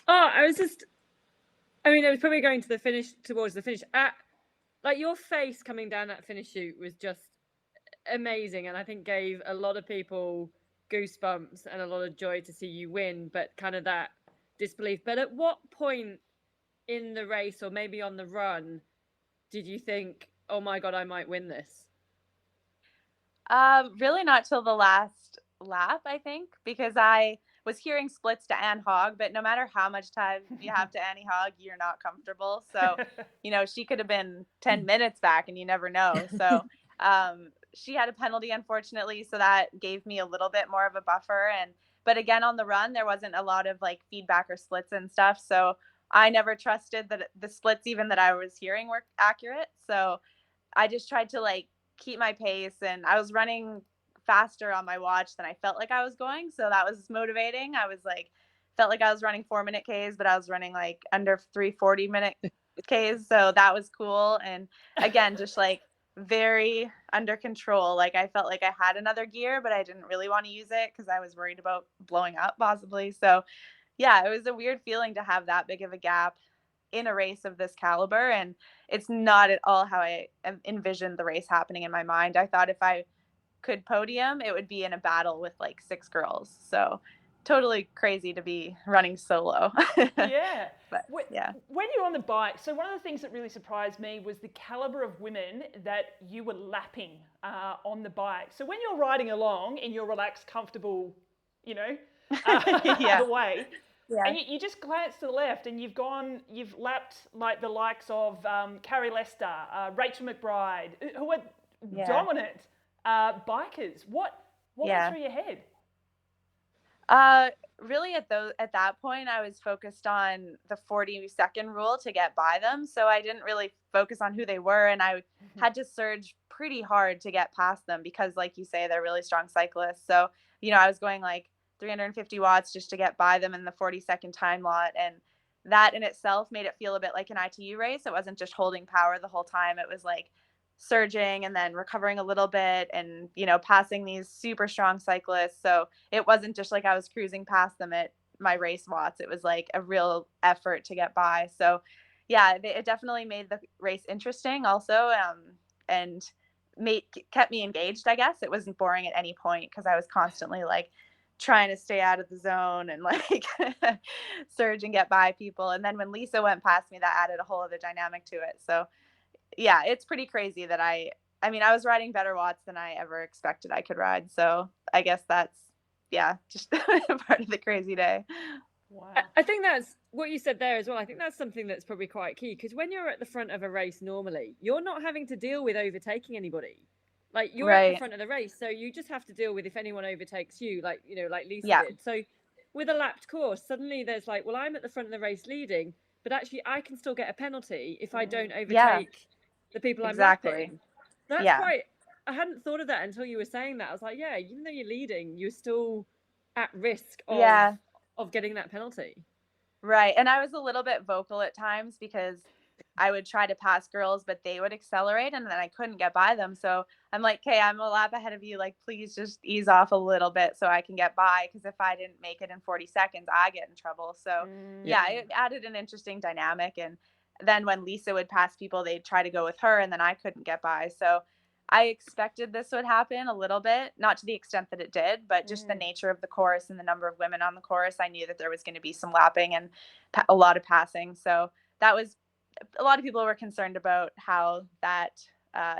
S3: Oh, I was probably going to the finish, towards the finish. Like your face coming down that finish chute was just amazing, and I think gave a lot of people goosebumps and a lot of joy to see you win, but kind of that disbelief. But at what point in the race, or maybe on the run, did you think, oh my God, I might win this?
S5: Really not till the last lap, I think, because I was hearing splits to Anne Hogg, but no matter how much time you have to Annie Hogg, you're not comfortable. So, she could have been 10 minutes back and you never know. So, she had a penalty, unfortunately. So that gave me a little bit more of a buffer. But again, on the run, there wasn't a lot of like feedback or splits and stuff. So I never trusted that the splits even that I was hearing were accurate. So I just tried to like keep my pace, and I was running faster on my watch than I felt like I was going. So that was motivating. I was like, felt like I was running 4-minute Ks, but I was running like under 3:40-minute Ks. So that was cool. And again, just like very under control. Like I felt like I had another gear, but I didn't really want to use it because I was worried about blowing up possibly. So yeah, it was a weird feeling to have that big of a gap in a race of this caliber. And it's not at all how I envisioned the race happening in my mind. I thought if I could podium, it would be in a battle with like 6 girls. So totally crazy to be running solo.
S2: Yeah.
S5: But, yeah.
S2: When you're on the bike, so one of the things that really surprised me was the caliber of women that you were lapping on the bike. So when you're riding along in your relaxed, comfortable,
S5: Yeah.
S2: way,
S5: Yeah.
S2: and you just glance to the left and you've lapped like the likes of Carrie Lester, Rachel McBride, who are dominant bikers. What went through your head?
S5: Really at that point, I was focused on the 40-second rule to get by them. So I didn't really focus on who they were. And I had to surge pretty hard to get past them because, like you say, they're really strong cyclists. So, I was going like 350 watts just to get by them in the 40-second time lot. And that in itself made it feel a bit like an ITU race. It wasn't just holding power the whole time. It was like surging and then recovering a little bit and, passing these super strong cyclists. So it wasn't just like I was cruising past them at my race watts. It was like a real effort to get by. So yeah, it definitely made the race interesting also, and kept me engaged, I guess. It wasn't boring at any point because I was constantly like trying to stay out of the zone and like surge and get by people. And then when Lisa went past me, that added a whole other dynamic to it. So yeah, it's pretty crazy that I was riding better watts than I ever expected I could ride. So I guess that's, yeah, just part of the crazy day.
S2: Wow.
S3: I think that's what you said there as well. I think that's something that's probably quite key, because when you're at the front of a race normally, you're not having to deal with overtaking anybody. Like you're at the front of the race, so you just have to deal with if anyone overtakes you, like like Lisa did. So with a lapped course, suddenly there's like, well, I'm at the front of the race leading, but actually I can still get a penalty if I don't overtake the people I'm lapping. That's quite. I hadn't thought of that until you were saying that. I was like, yeah, even though you're leading, you're still at risk of getting that penalty.
S5: Right. And I was a little bit vocal at times because I would try to pass girls, but they would accelerate and then I couldn't get by them. So I'm like, okay, I'm a lap ahead of you. Like, please just ease off a little bit so I can get by. Because if I didn't make it in 40 seconds, I get in trouble. So yeah, it added an interesting dynamic. And then when Lisa would pass people, they'd try to go with her and then I couldn't get by. So I expected this would happen a little bit, not to the extent that it did, but just the nature of the course and the number of women on the course. I knew that there was going to be some lapping and a lot of passing. So that was, a lot of people were concerned about how that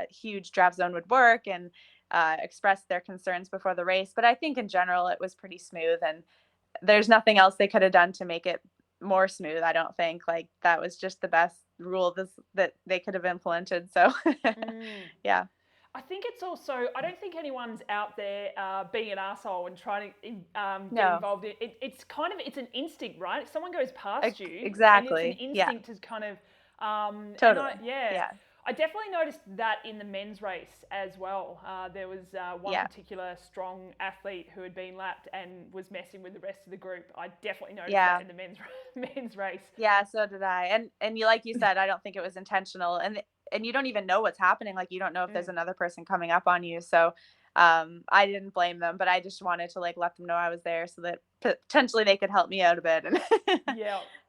S5: huge draft zone would work and expressed their concerns before the race. But I think in general, it was pretty smooth and there's nothing else they could have done to make it more smooth. I don't think. Like, that was just the best rule that they could have implemented. So yeah.
S2: I think it's also, I don't think anyone's out there being an arsehole and trying to get involved in it. It's an instinct, right? If someone goes past you,
S5: exactly,
S2: and it's an instinct to kind of,
S5: totally.
S2: I definitely noticed that in the men's race as well. There was one particular strong athlete who had been lapped and was messing with the rest of the group. I definitely noticed that in the men's race. Yeah,
S5: so did I. And you, like you said, I don't think it was intentional. And you don't even know what's happening. Like, you don't know if there's another person coming up on you. So I didn't blame them, but I just wanted to like let them know I was there so that potentially they could help me out a bit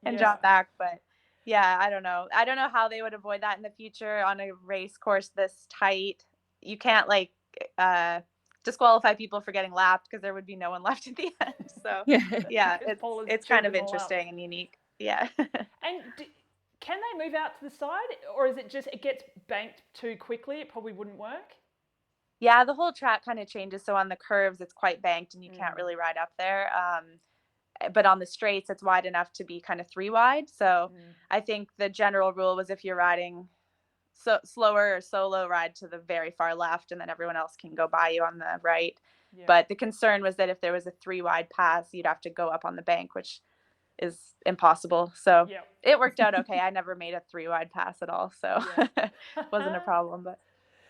S5: and drop back. But yeah, I don't know how they would avoid that in the future on a race course this tight. You can't like disqualify people for getting lapped because there would be no one left at the end. So yeah, it's kind of interesting and unique. Yeah.
S2: And can they move out to the side, or is it just it gets banked too quickly? It probably wouldn't work.
S5: Yeah, the whole track kind of changes. So on the curves, it's quite banked and you can't really ride up there. But on the straights, it's wide enough to be kind of 3 wide. So I think the general rule was if you're riding slower or solo, ride to the very far left and then everyone else can go by you on the right. Yeah. But the concern was that if there was a 3 wide pass, you'd have to go up on the bank, which is impossible. So it worked out okay. I never made a 3 wide pass at all. So it wasn't a problem, but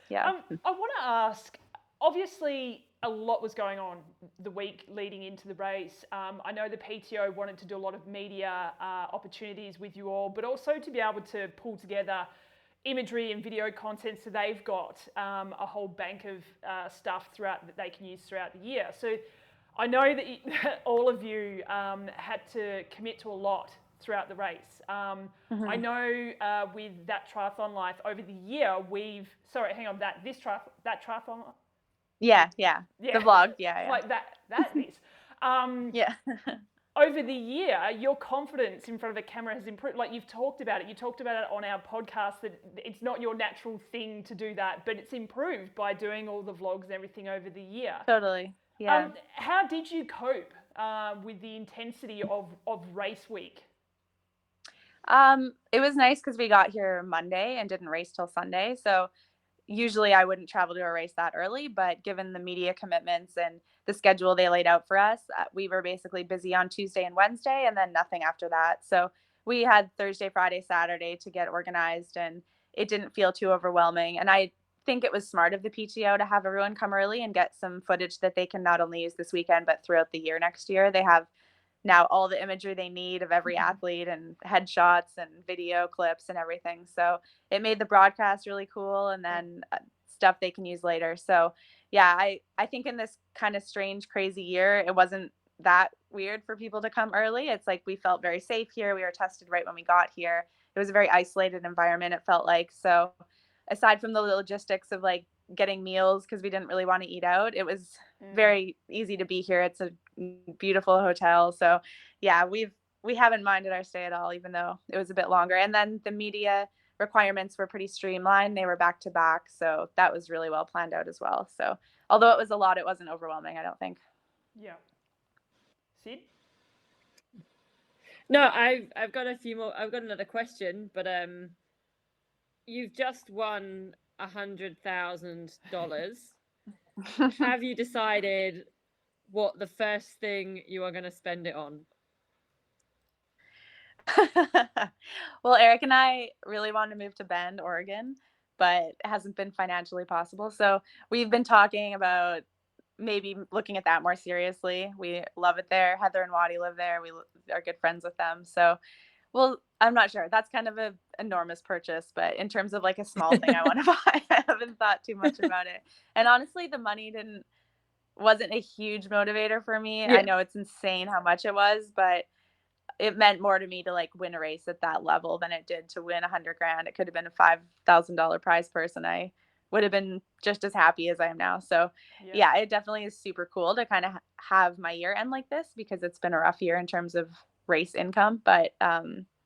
S5: yeah.
S2: I want to ask, obviously a lot was going on the week leading into the race. I know the PTO wanted to do a lot of media opportunities with you all, but also to be able to pull together imagery and video content. So they've got a whole bank of stuff that they can use throughout the year. So I know that all of you had to commit to a lot throughout the race. I know with that triathlon life over the year, that triathlon.
S5: Yeah. The vlog, yeah.
S2: Like that is. Over the year, your confidence in front of a camera has improved. Like you've talked about it. You talked about it on our podcast that it's not your natural thing to do that, but it's improved by doing all the vlogs and everything over the year.
S5: Totally. Yeah.
S2: How did you cope with the intensity of race week?
S5: It was nice because we got here Monday and didn't race till Sunday. So usually I wouldn't travel to a race that early, but given the media commitments and the schedule they laid out for us, we were basically busy on Tuesday and Wednesday and then nothing after that. So we had Thursday, Friday, Saturday to get organized and it didn't feel too overwhelming. And I think it was smart of the PTO to have everyone come early and get some footage that they can not only use this weekend, but throughout the year next year. They have now all the imagery they need of every athlete and headshots and video clips and everything. So it made the broadcast really cool, and then stuff they can use later. So yeah, I think in this kind of strange, crazy year, it wasn't that weird for people to come early. It's like we felt very safe here. We were tested right when we got here. It was a very isolated environment, it felt like. So aside from the logistics of like getting meals, because we didn't really want to eat out, it was very easy to be here. It's a beautiful hotel. So yeah, we haven't minded our stay at all, even though it was a bit longer. And then the media requirements were pretty streamlined. They were back to back. So that was really well planned out as well. So although it was a lot, it wasn't overwhelming, I don't think.
S2: Yeah. Sid?
S3: No, I've got a few more. I've got another question, but you've just won $100,000. Have you decided what the first thing you are going to spend it on?
S5: Well, Eric and I really want to move to Bend, Oregon, but it hasn't been financially possible. So we've been talking about maybe looking at that more seriously. We love it there. Heather and Waddy live there. We are good friends with them. So, well, I'm not sure. That's kind of an enormous purchase, but in terms of like a small thing I want to buy, I haven't thought too much about it. And honestly, the money wasn't a huge motivator for me.
S3: Yeah.
S5: I know it's insane how much it was, but it meant more to me to like win a race at that level than it did to win $100,000. It could have been a $5,000 prize purse, and I would have been just as happy as I am now. So yeah, it definitely is super cool to kind of have my year end like this, because it's been a rough year in terms of race income, but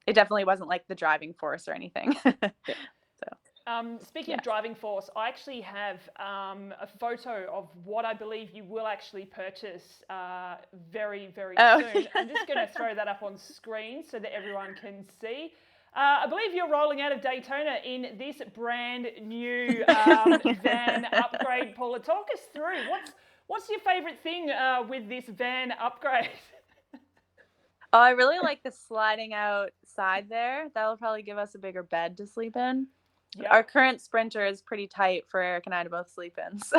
S5: it definitely wasn't like the driving force or anything.
S2: Speaking of driving force, I actually have a photo of what I believe you will actually purchase very, very soon. I'm just going to throw that up on screen so that everyone can see. I believe you're rolling out of Daytona in this brand new van upgrade. Paula, talk us through. What's your favorite thing with this van upgrade?
S5: Oh, I really like the sliding out side there. That'll probably give us a bigger bed to sleep in. Yep. Our current Sprinter is pretty tight for Eric and I to both sleep in. So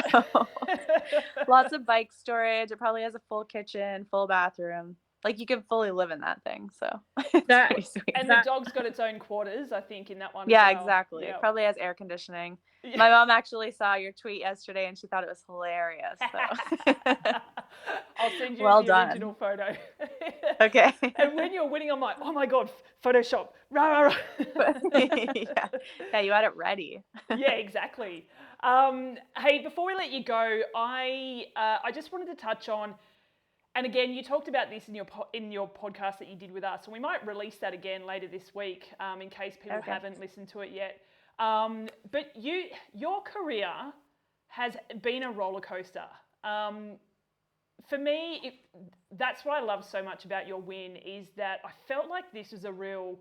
S5: lots of bike storage. It probably has a full kitchen, full bathroom. Like you can fully live in that thing. So it's pretty sweet.
S2: And the dog's got its own quarters, I think, in that one.
S5: Yeah,
S2: as well.
S5: Exactly.
S2: Yep.
S5: It probably has air conditioning. Yeah. My mom actually saw your tweet yesterday and she thought it was hilarious. So.
S2: I'll send you
S5: well
S2: the
S5: done.
S2: original photo.
S5: Okay.
S2: And when you're winning, I'm like, oh my God, Photoshop. Rah, rah, rah.
S5: Yeah, you had it ready.
S2: Yeah, exactly. Hey, before we let you go, I just wanted to touch on, and again, you talked about this in your podcast that you did with us, and we might release that again later this week in case people haven't listened to it yet. But your career has been a roller coaster. For me, that's what I love so much about your win, is that I felt like this was a real,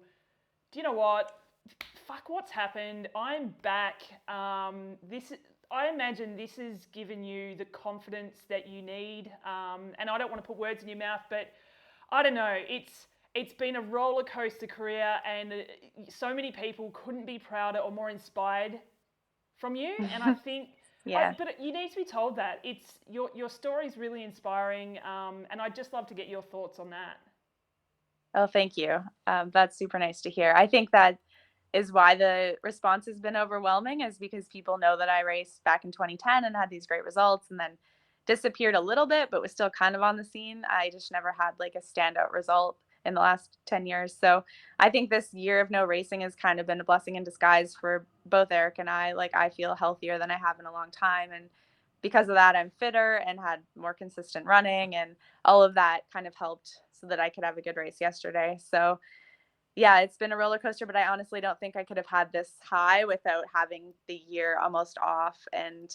S2: do you know what? Fuck what's happened. I'm back. I imagine this has given you the confidence that you need. And I don't want to put words in your mouth, but I don't know. It's been a roller coaster career, and so many people couldn't be prouder or more inspired from you. And I think, but you need to be told that your story is really inspiring. And I'd just love to get your thoughts on that.
S5: Oh, thank you. That's super nice to hear. I think that is why the response has been overwhelming, is because people know that I raced back in 2010 and had these great results and then disappeared a little bit, but was still kind of on the scene. I just never had like a standout result in the last 10 years. So I think this year of no racing has kind of been a blessing in disguise for both Eric and I. Like I feel healthier than I have in a long time. And because of that, I'm fitter and had more consistent running, and all of that kind of helped so that I could have a good race yesterday. So yeah, it's been a roller coaster, but I honestly don't think I could have had this high without having the year almost off and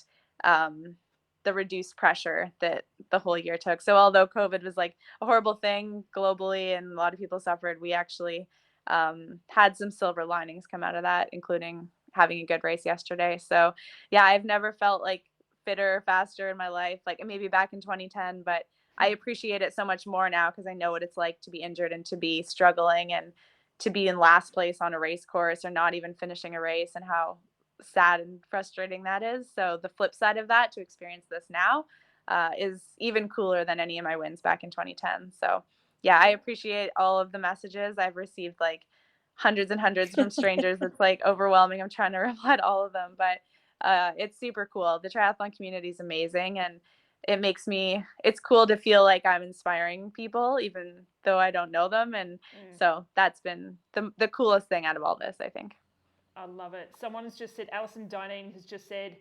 S5: the reduced pressure that the whole year took. So although COVID was like a horrible thing globally and a lot of people suffered, we actually had some silver linings come out of that, including having a good race yesterday. So yeah, I've never felt like fitter, faster in my life, like maybe back in 2010, but I appreciate it so much more now because I know what it's like to be injured and to be struggling and to be in last place on a race course or not even finishing a race, and how sad and frustrating that is. So the flip side of that, to experience this now, is even cooler than any of my wins back in 2010. So yeah, I appreciate all of the messages. I've received like hundreds and hundreds from strangers. It's like overwhelming. I'm trying to reply to all of them, but it's super cool. The triathlon community is amazing, and it's cool to feel like I'm inspiring people, even though I don't know them. And so that's been the coolest thing out of all this, I think.
S2: I love it. Someone's just said, Alison Dineen has just said,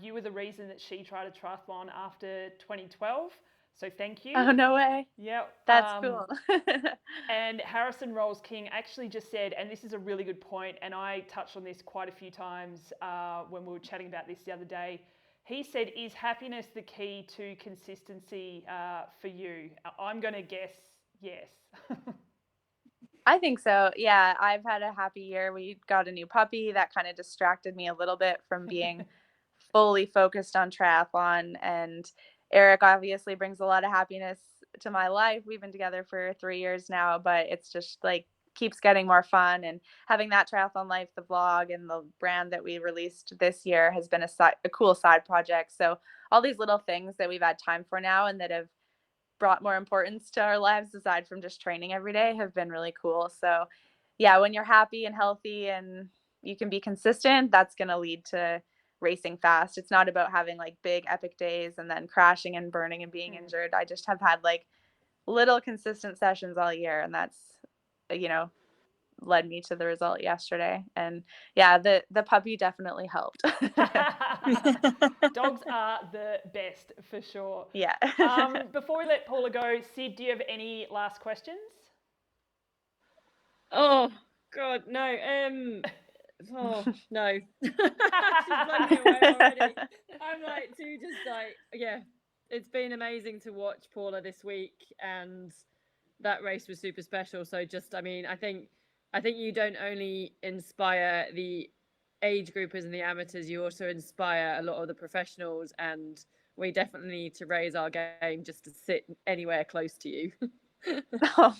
S2: you were the reason that she tried a triathlon after 2012. So thank you.
S5: Oh, no way.
S2: Yep.
S5: That's cool.
S2: And Harrison Rolls King actually just said, and this is a really good point, and I touched on this quite a few times when we were chatting about this the other day. He said, is happiness the key to consistency for you? I'm going to guess yes.
S5: I think so. Yeah, I've had a happy year. We got a new puppy that kind of distracted me a little bit from being fully focused on triathlon. And Eric obviously brings a lot of happiness to my life. We've been together for 3 years now, but it's just like keeps getting more fun. And having that Triathlon Life, the vlog, and the brand that we released this year has been a cool side project. So all these little things that we've had time for now and that have brought more importance to our lives aside from just training every day have been really cool. So yeah, when you're happy and healthy and you can be consistent, that's going to lead to racing fast. It's not about having like big epic days and then crashing and burning and being injured. I just have had like little consistent sessions all year, and that's, led me to the result yesterday. And yeah, the puppy definitely helped.
S2: Dogs are the best for sure.
S5: Yeah.
S2: Before we let Paula go, Sid, do you have any last questions?
S3: Oh God, no. Oh no. She's blown me away already. I'm like yeah. It's been amazing to watch Paula this week, and that race was super special. So I think you don't only inspire the age groupers and the amateurs, you also inspire a lot of the professionals, and we definitely need to raise our game just to sit anywhere close to you.
S5: Oh,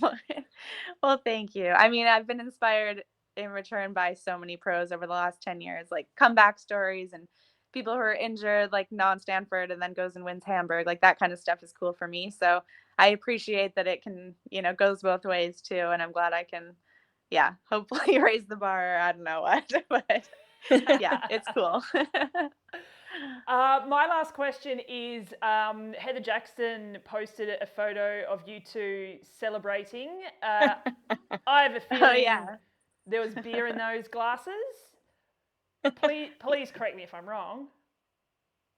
S5: well, thank you. I mean, I've been inspired in return by so many pros over the last 10 years, like comeback stories and people who are injured, like non-Stanford and then goes and wins Hamburg. Like that kind of stuff is cool for me. So I appreciate that it can, goes both ways too. And I'm glad I can, hopefully raise the bar. I don't know what, but yeah, it's cool.
S2: My last question is, Heather Jackson posted a photo of you two celebrating. I have a feeling there was beer in those glasses. Please correct me if I'm wrong.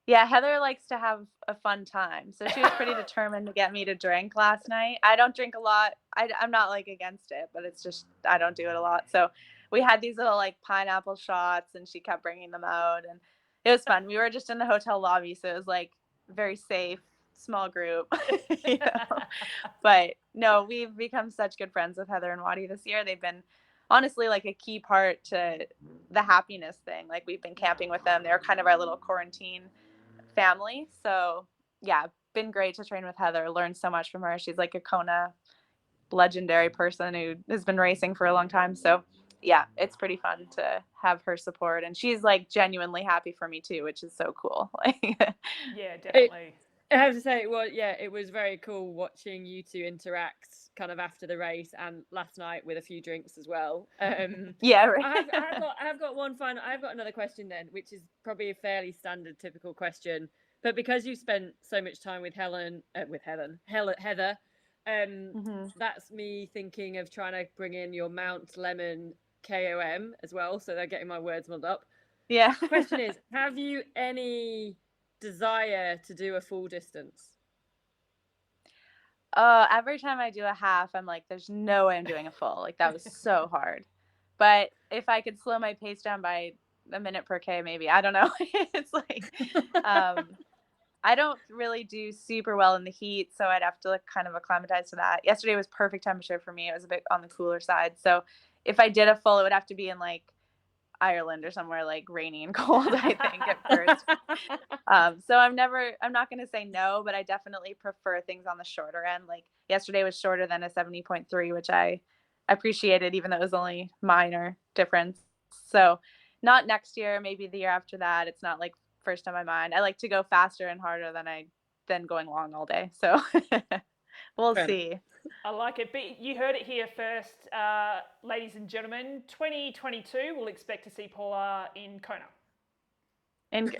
S5: Yeah, Heather likes to have a fun time. So she was pretty determined to get me to drink last night. I don't drink a lot. I'm not like against it, but it's just, I don't do it a lot. So we had these little like pineapple shots and she kept bringing them out and it was fun. We were just in the hotel lobby. So it was like very safe, small group, but no, we've become such good friends with Heather and Waddy this year. They've been honestly like a key part to the happiness thing. Like we've been camping with them. They're kind of our little quarantine family. So yeah, been great to train with Heather, learned so much from her. She's like a Kona legendary person who has been racing for a long time. So yeah, it's pretty fun to have her support, and she's like genuinely happy for me too, which is so cool.
S2: Yeah, definitely.
S3: I have to say, well, yeah, it was very cool watching you two interact kind of after the race and last night with a few drinks as well.
S5: Yeah, right.
S3: I've got another question then, which is probably a fairly standard, typical question. But because you spent so much time with Heather, that's me thinking of trying to bring in your Mount Lemon KOM as well. So they're getting my words muddled up.
S5: Yeah.
S3: Question is, have you any desire to do a full distance?
S5: Every time I do a half, I'm like, there's no way I'm doing a full. Like that was so hard. But if I could slow my pace down by a minute per K, maybe, I don't know. It's like, I don't really do super well in the heat, so I'd have to like kind of acclimatize to that. Yesterday was perfect temperature for me. It was a bit on the cooler side. So if I did a full, it would have to be in like Ireland or somewhere like rainy and cold, I think at first. So I'm not going to say no, but I definitely prefer things on the shorter end. Like yesterday was shorter than a 70.3, which I appreciated, even though it was only minor difference. So not next year, maybe the year after that. It's not like first on my mind. I like to go faster and harder than going long all day. So We'll
S3: Fair.
S5: see.
S2: I like it. But you heard it here first, ladies and gentlemen. 2022, we'll expect to see Paula in Kona.
S5: And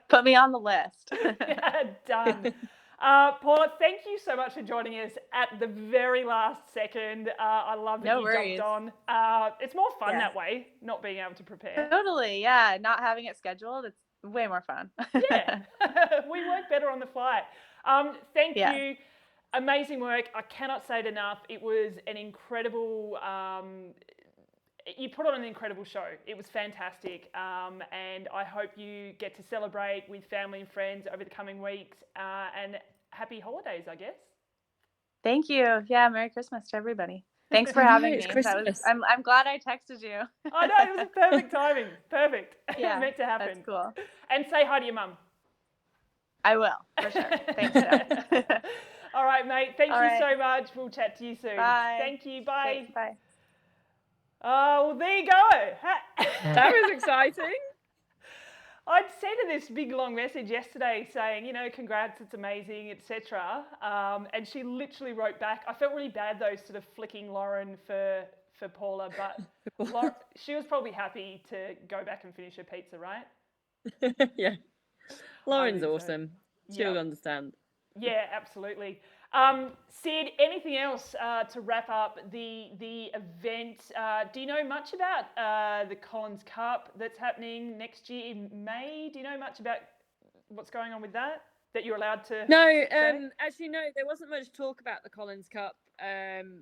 S5: put me on the list.
S2: Yeah, done. Paula, thank you so much for joining us at the very last second. I love that
S5: No
S2: you
S5: worries.
S2: jumped on. It's more fun
S5: Yeah.
S2: that way, not being able to prepare.
S5: Totally, yeah. Not having it scheduled, it's way more fun.
S2: Yeah, we work better on the fly. Thank
S5: Yeah.
S2: you. Amazing work. I cannot say it enough. It was an incredible, you put on an incredible show. It was fantastic. And I hope you get to celebrate with family and friends over the coming weeks. And happy holidays, I guess.
S5: Thank you. Yeah, Merry Christmas to everybody. Thanks for having
S3: It's
S5: me.
S3: Christmas.
S5: I'm glad I texted you.
S2: I know, it was perfect timing. Perfect.
S5: Yeah,
S2: Meant to happen.
S5: that's cool.
S2: And say hi to your mum.
S5: I will, for sure. Thanks, Steph.
S2: All right, mate. Thank
S5: All
S2: you
S5: right.
S2: so much. We'll chat to you soon.
S5: Bye.
S2: Thank you. Bye.
S5: Thanks, bye.
S2: Oh, well, there you go.
S3: That was exciting.
S2: I'd sent her this big long message yesterday saying, congrats, it's amazing, etc. And she literally wrote back. I felt really bad though, sort of flicking Lauren for Paula, but she was probably happy to go back and finish her pizza, right?
S3: Yeah. Lauren's
S2: think so.
S3: awesome. She'll
S2: Yeah.
S3: understand.
S2: Yeah, absolutely. Sid, anything else to wrap up the event? Do you know much about the Collins Cup that's happening next year in May? Do you know much about what's going on with that you're allowed to
S3: No,
S2: say?
S3: actually, no, there wasn't much talk about the Collins Cup.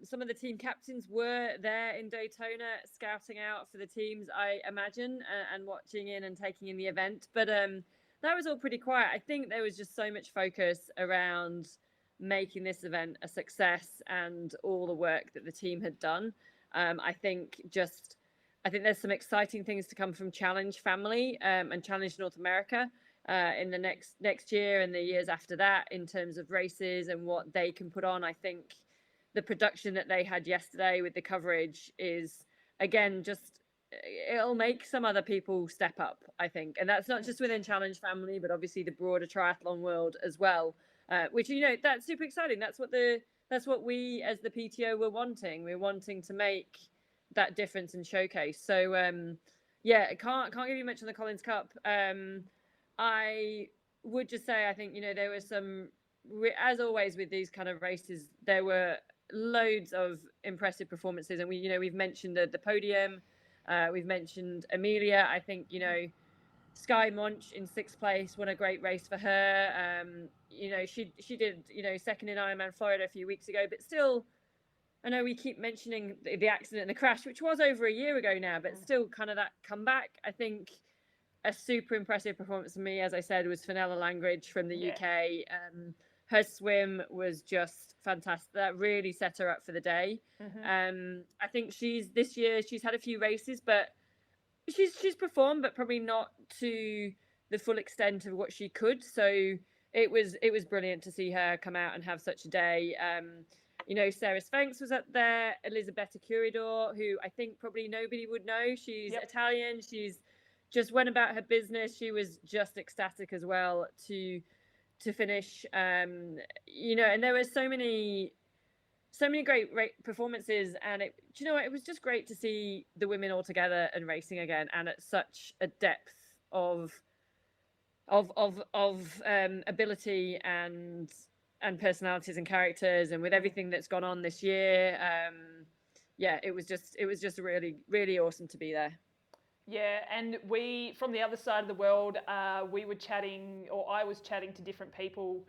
S3: Some of the team captains were there in Daytona scouting out for the teams, I imagine, and watching in and taking in the event. But that was all pretty quiet. I think there was just so much focus around making this event a success and all the work that the team had done. I think there's some exciting things to come from Challenge Family and Challenge North America in the next year and the years after that in terms of races and what they can put on. I think the production that they had yesterday with the coverage is, again, it'll make some other people step up, I think. And that's not just within Challenge Family, but obviously the broader triathlon world as well. Which, that's super exciting. That's what we as the PTO were wanting. We're wanting to make that difference and showcase. So I can't give you much on the Collins Cup. I would just say, I think, there was some, as always with these kind of races, there were loads of impressive performances. And we've mentioned the Podium, we've mentioned Amelia. I think, Sky Monch in 6th place, won a great race for her. She did, second in Ironman Florida a few weeks ago, but still, I know we keep mentioning the accident and the crash, which was over a year ago now, but still kind of that comeback. I think a super impressive performance for me, as I said, was Fenella Langridge from the UK. Her swim was just fantastic. That really set her up for the day. Mm-hmm. I think this year she's had a few races, but she's performed, but probably not to the full extent of what she could. So it was brilliant to see her come out and have such a day. Sarah Spanks was up there, Elisabetta Curidor, who I think probably nobody would know. She's Italian. She's just went about her business. She was just ecstatic as well to finish. And there were so many great performances, and it was just great to see the women all together and racing again, and at such a depth of ability and personalities and characters, and with everything that's gone on this year. It was just really, really awesome to be there.
S2: Yeah, and we, from the other side of the world, we were chatting, or I was chatting to different people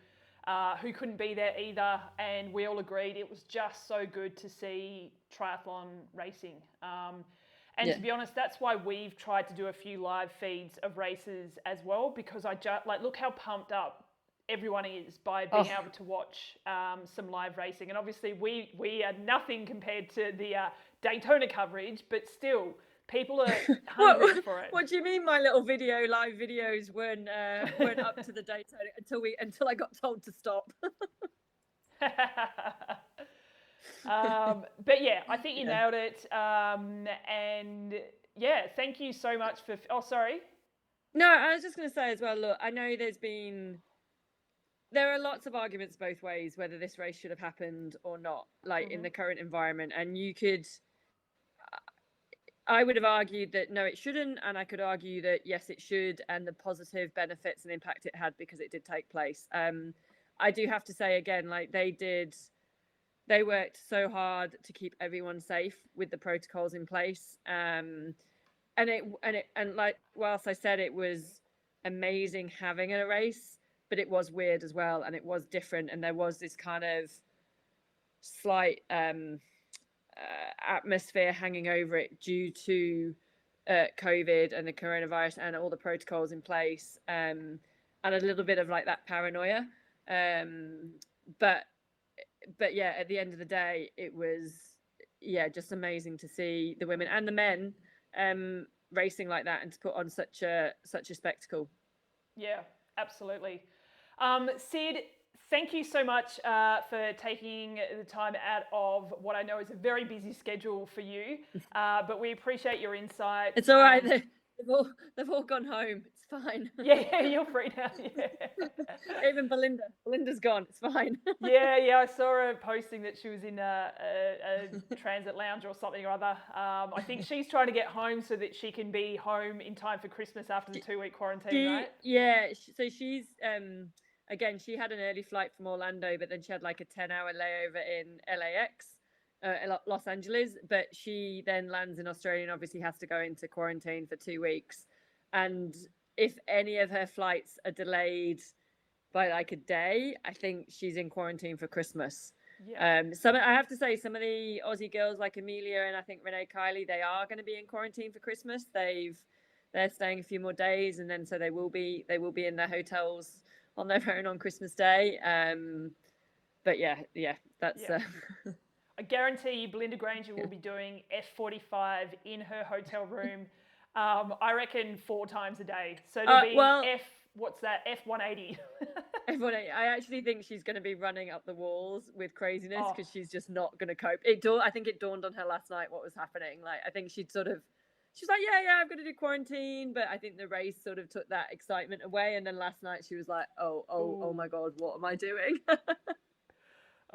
S2: who couldn't be there either, and we all agreed it was just so good to see triathlon racing. To be honest, that's why we've tried to do a few live feeds of races as well, because I just look how pumped up everyone is by being able to watch some live racing. And obviously we are nothing compared to the Daytona coverage, but still people are hungry for it.
S3: What do you mean my little live videos weren't up to the Daytona until I got told to stop?
S2: But yeah, I think you nailed it. And yeah, thank you so much for, sorry.
S3: No, I was just going to say as well, look, I know there's been there are lots of arguments both ways whether this race should have happened or not, like in the current environment. And I would have argued that no, it shouldn't, and I could argue that yes, it should, and the positive benefits and impact it had because it did take place. I do have to say again, like they worked so hard to keep everyone safe with the protocols in place. And like, whilst I said it was amazing having a race, but it was weird as well, and it was different, and there was this kind of slight atmosphere hanging over it due to COVID and the coronavirus and all the protocols in place, and a little bit of like that paranoia. But yeah, at the end of the day, it was just amazing to see the women and the men racing like that and to put on such a spectacle.
S2: Yeah, absolutely. Sid, thank you so much for taking the time out of what I know is a very busy schedule for you, but we appreciate your insight.
S3: It's all right. They've all gone home. It's fine.
S2: Yeah, you're free now. Yeah.
S3: Even Belinda's gone. It's fine.
S2: Yeah. I saw her posting that she was in a transit lounge or something or other. I think she's trying to get home so that she can be home in time for Christmas after the 2-week quarantine, right?
S3: Yeah. So she's again, she had an early flight from Orlando, but then she had like a 10-hour layover in LAX. Los Angeles, but she then lands in Australia and obviously has to go into quarantine for 2 weeks. And if any of her flights are delayed by like a day, I think she's in quarantine for Christmas. Yeah. I have to say, some of the Aussie girls like Amelia and I think Renee Kiley, they are going to be in quarantine for Christmas. They're staying a few more days, and then so they will be in their hotels on their own on Christmas Day. But that's.
S2: Yeah. I guarantee you Belinda Granger will be doing F45 in her hotel room, I reckon 4 times a day. So it'll be F180.
S3: F180. I actually think she's going to be running up the walls with craziness because she's just not going to cope. I think it dawned on her last night what was happening. Like, I think she's like, yeah, I'm going to do quarantine. But I think the race sort of took that excitement away. And then last night she was like, oh my God, what am I doing?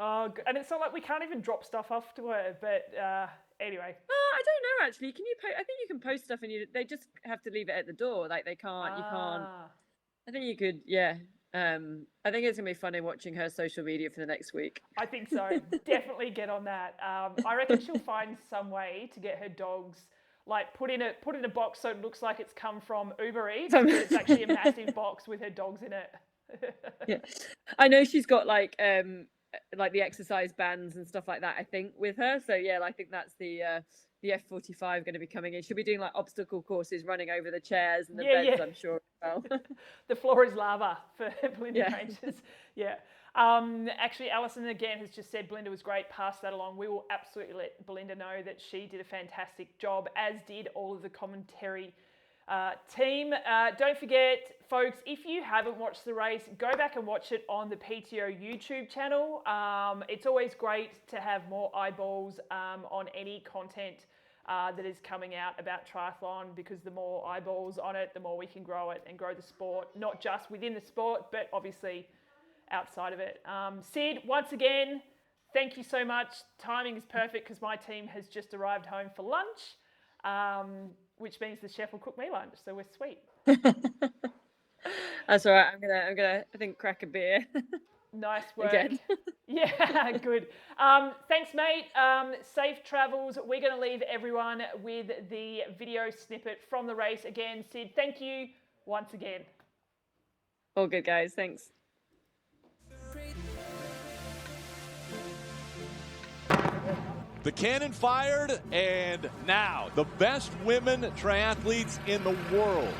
S2: And it's not like we can't even drop stuff off to her, but anyway.
S3: I don't know, actually. Can you I think you can post stuff and they just have to leave it at the door. Like you can't. I think you could, yeah. I think it's going to be funny watching her social media for the next week.
S2: I think so. Definitely get on that. I reckon she'll find some way to get her dogs, like put in a box so it looks like it's come from Uber Eats, but it's actually a massive box with her dogs in it.
S3: Yeah. I know she's got like the exercise bands and stuff like that, I think, with her. So yeah, I think that's the F45 going to be coming in. She'll be doing like obstacle courses, running over the chairs and the beds, I'm sure. Well.
S2: The floor is lava for Belinda Rangers. Yeah. Actually, Alison again has just said Belinda was great. Pass that along. We will absolutely let Belinda know that she did a fantastic job, as did all of the commentary team. Don't forget, folks, if you haven't watched the race, go back and watch it on the PTO YouTube channel. It's always great to have more eyeballs on any content that is coming out about triathlon, because the more eyeballs on it, the more we can grow it and grow the sport, not just within the sport, but obviously outside of it. Sid, once again, thank you so much. Timing is perfect because my team has just arrived home for lunch. Which means the chef will cook me lunch, so we're sweet.
S3: That's all right. I'm gonna I think crack a beer.
S2: Nice work.
S3: Again.
S2: Yeah, good. Thanks, mate. Safe travels. We're going to leave everyone with the video snippet from the race again. Sid, thank you once again.
S3: All good, guys. Thanks.
S1: The cannon fired, and now the best women triathletes in the world.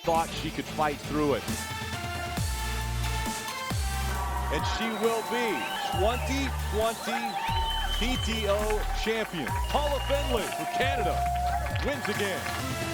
S1: thought she could fight through it. And she will be 2020 PTO champion. Paula Findlay for Canada wins again.